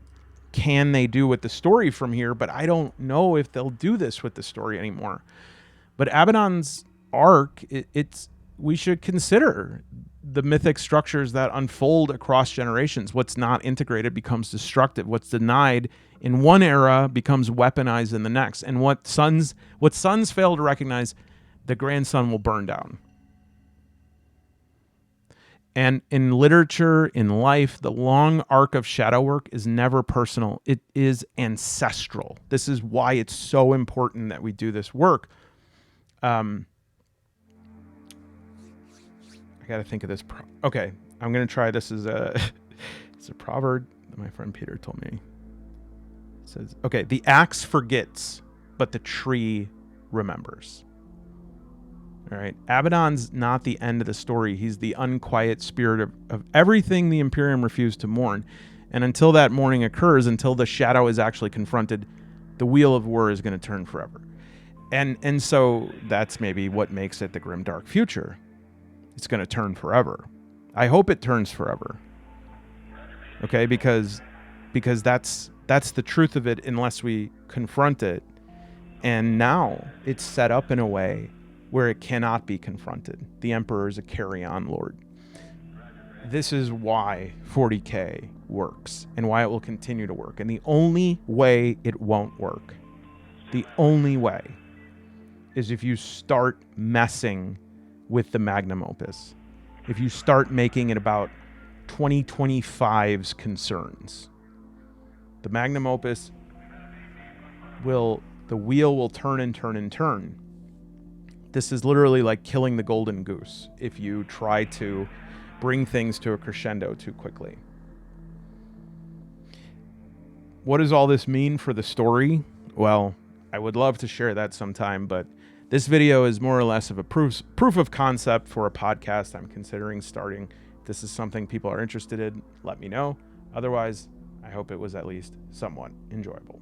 can they do with the story from here, but I don't know if they'll do this with the story anymore. But Abaddon's arc, we should consider the mythic structures that unfold across generations. What's not integrated becomes destructive. What's denied in one era becomes weaponized in the next. And what sons fail to recognize, the grandson will burn down. And in literature, in life, the long arc of shadow work is never personal. It is ancestral. This is why it's so important that we do this work. I got to think of this. Okay, I'm going to try this as it's a proverb that my friend Peter told me. It says, okay, the axe forgets, but the tree remembers. All right. Abaddon's not the end of the story. He's the unquiet spirit of everything the Imperium refused to mourn. And until that mourning occurs, until the shadow is actually confronted, the wheel of war is going to turn forever. And so that's maybe what makes it the grimdark future. It's going to turn forever. I hope it turns forever. Okay, because that's the truth of it unless we confront it. And now it's set up in a way where it cannot be confronted. The Emperor is a carry-on lord. This is why 40K works and why it will continue to work. And the only way it won't work, the only way, is if you start messing with the magnum opus. If you start making it about 2025's concerns. The magnum opus the wheel will turn and turn and turn. This is literally like killing the golden goose if you try to bring things to a crescendo too quickly. What does all this mean for the story? Well, I would love to share that sometime, but this video is more or less of a proof of concept for a podcast I'm considering starting. If this is something people are interested in, let me know. Otherwise, I hope it was at least somewhat enjoyable.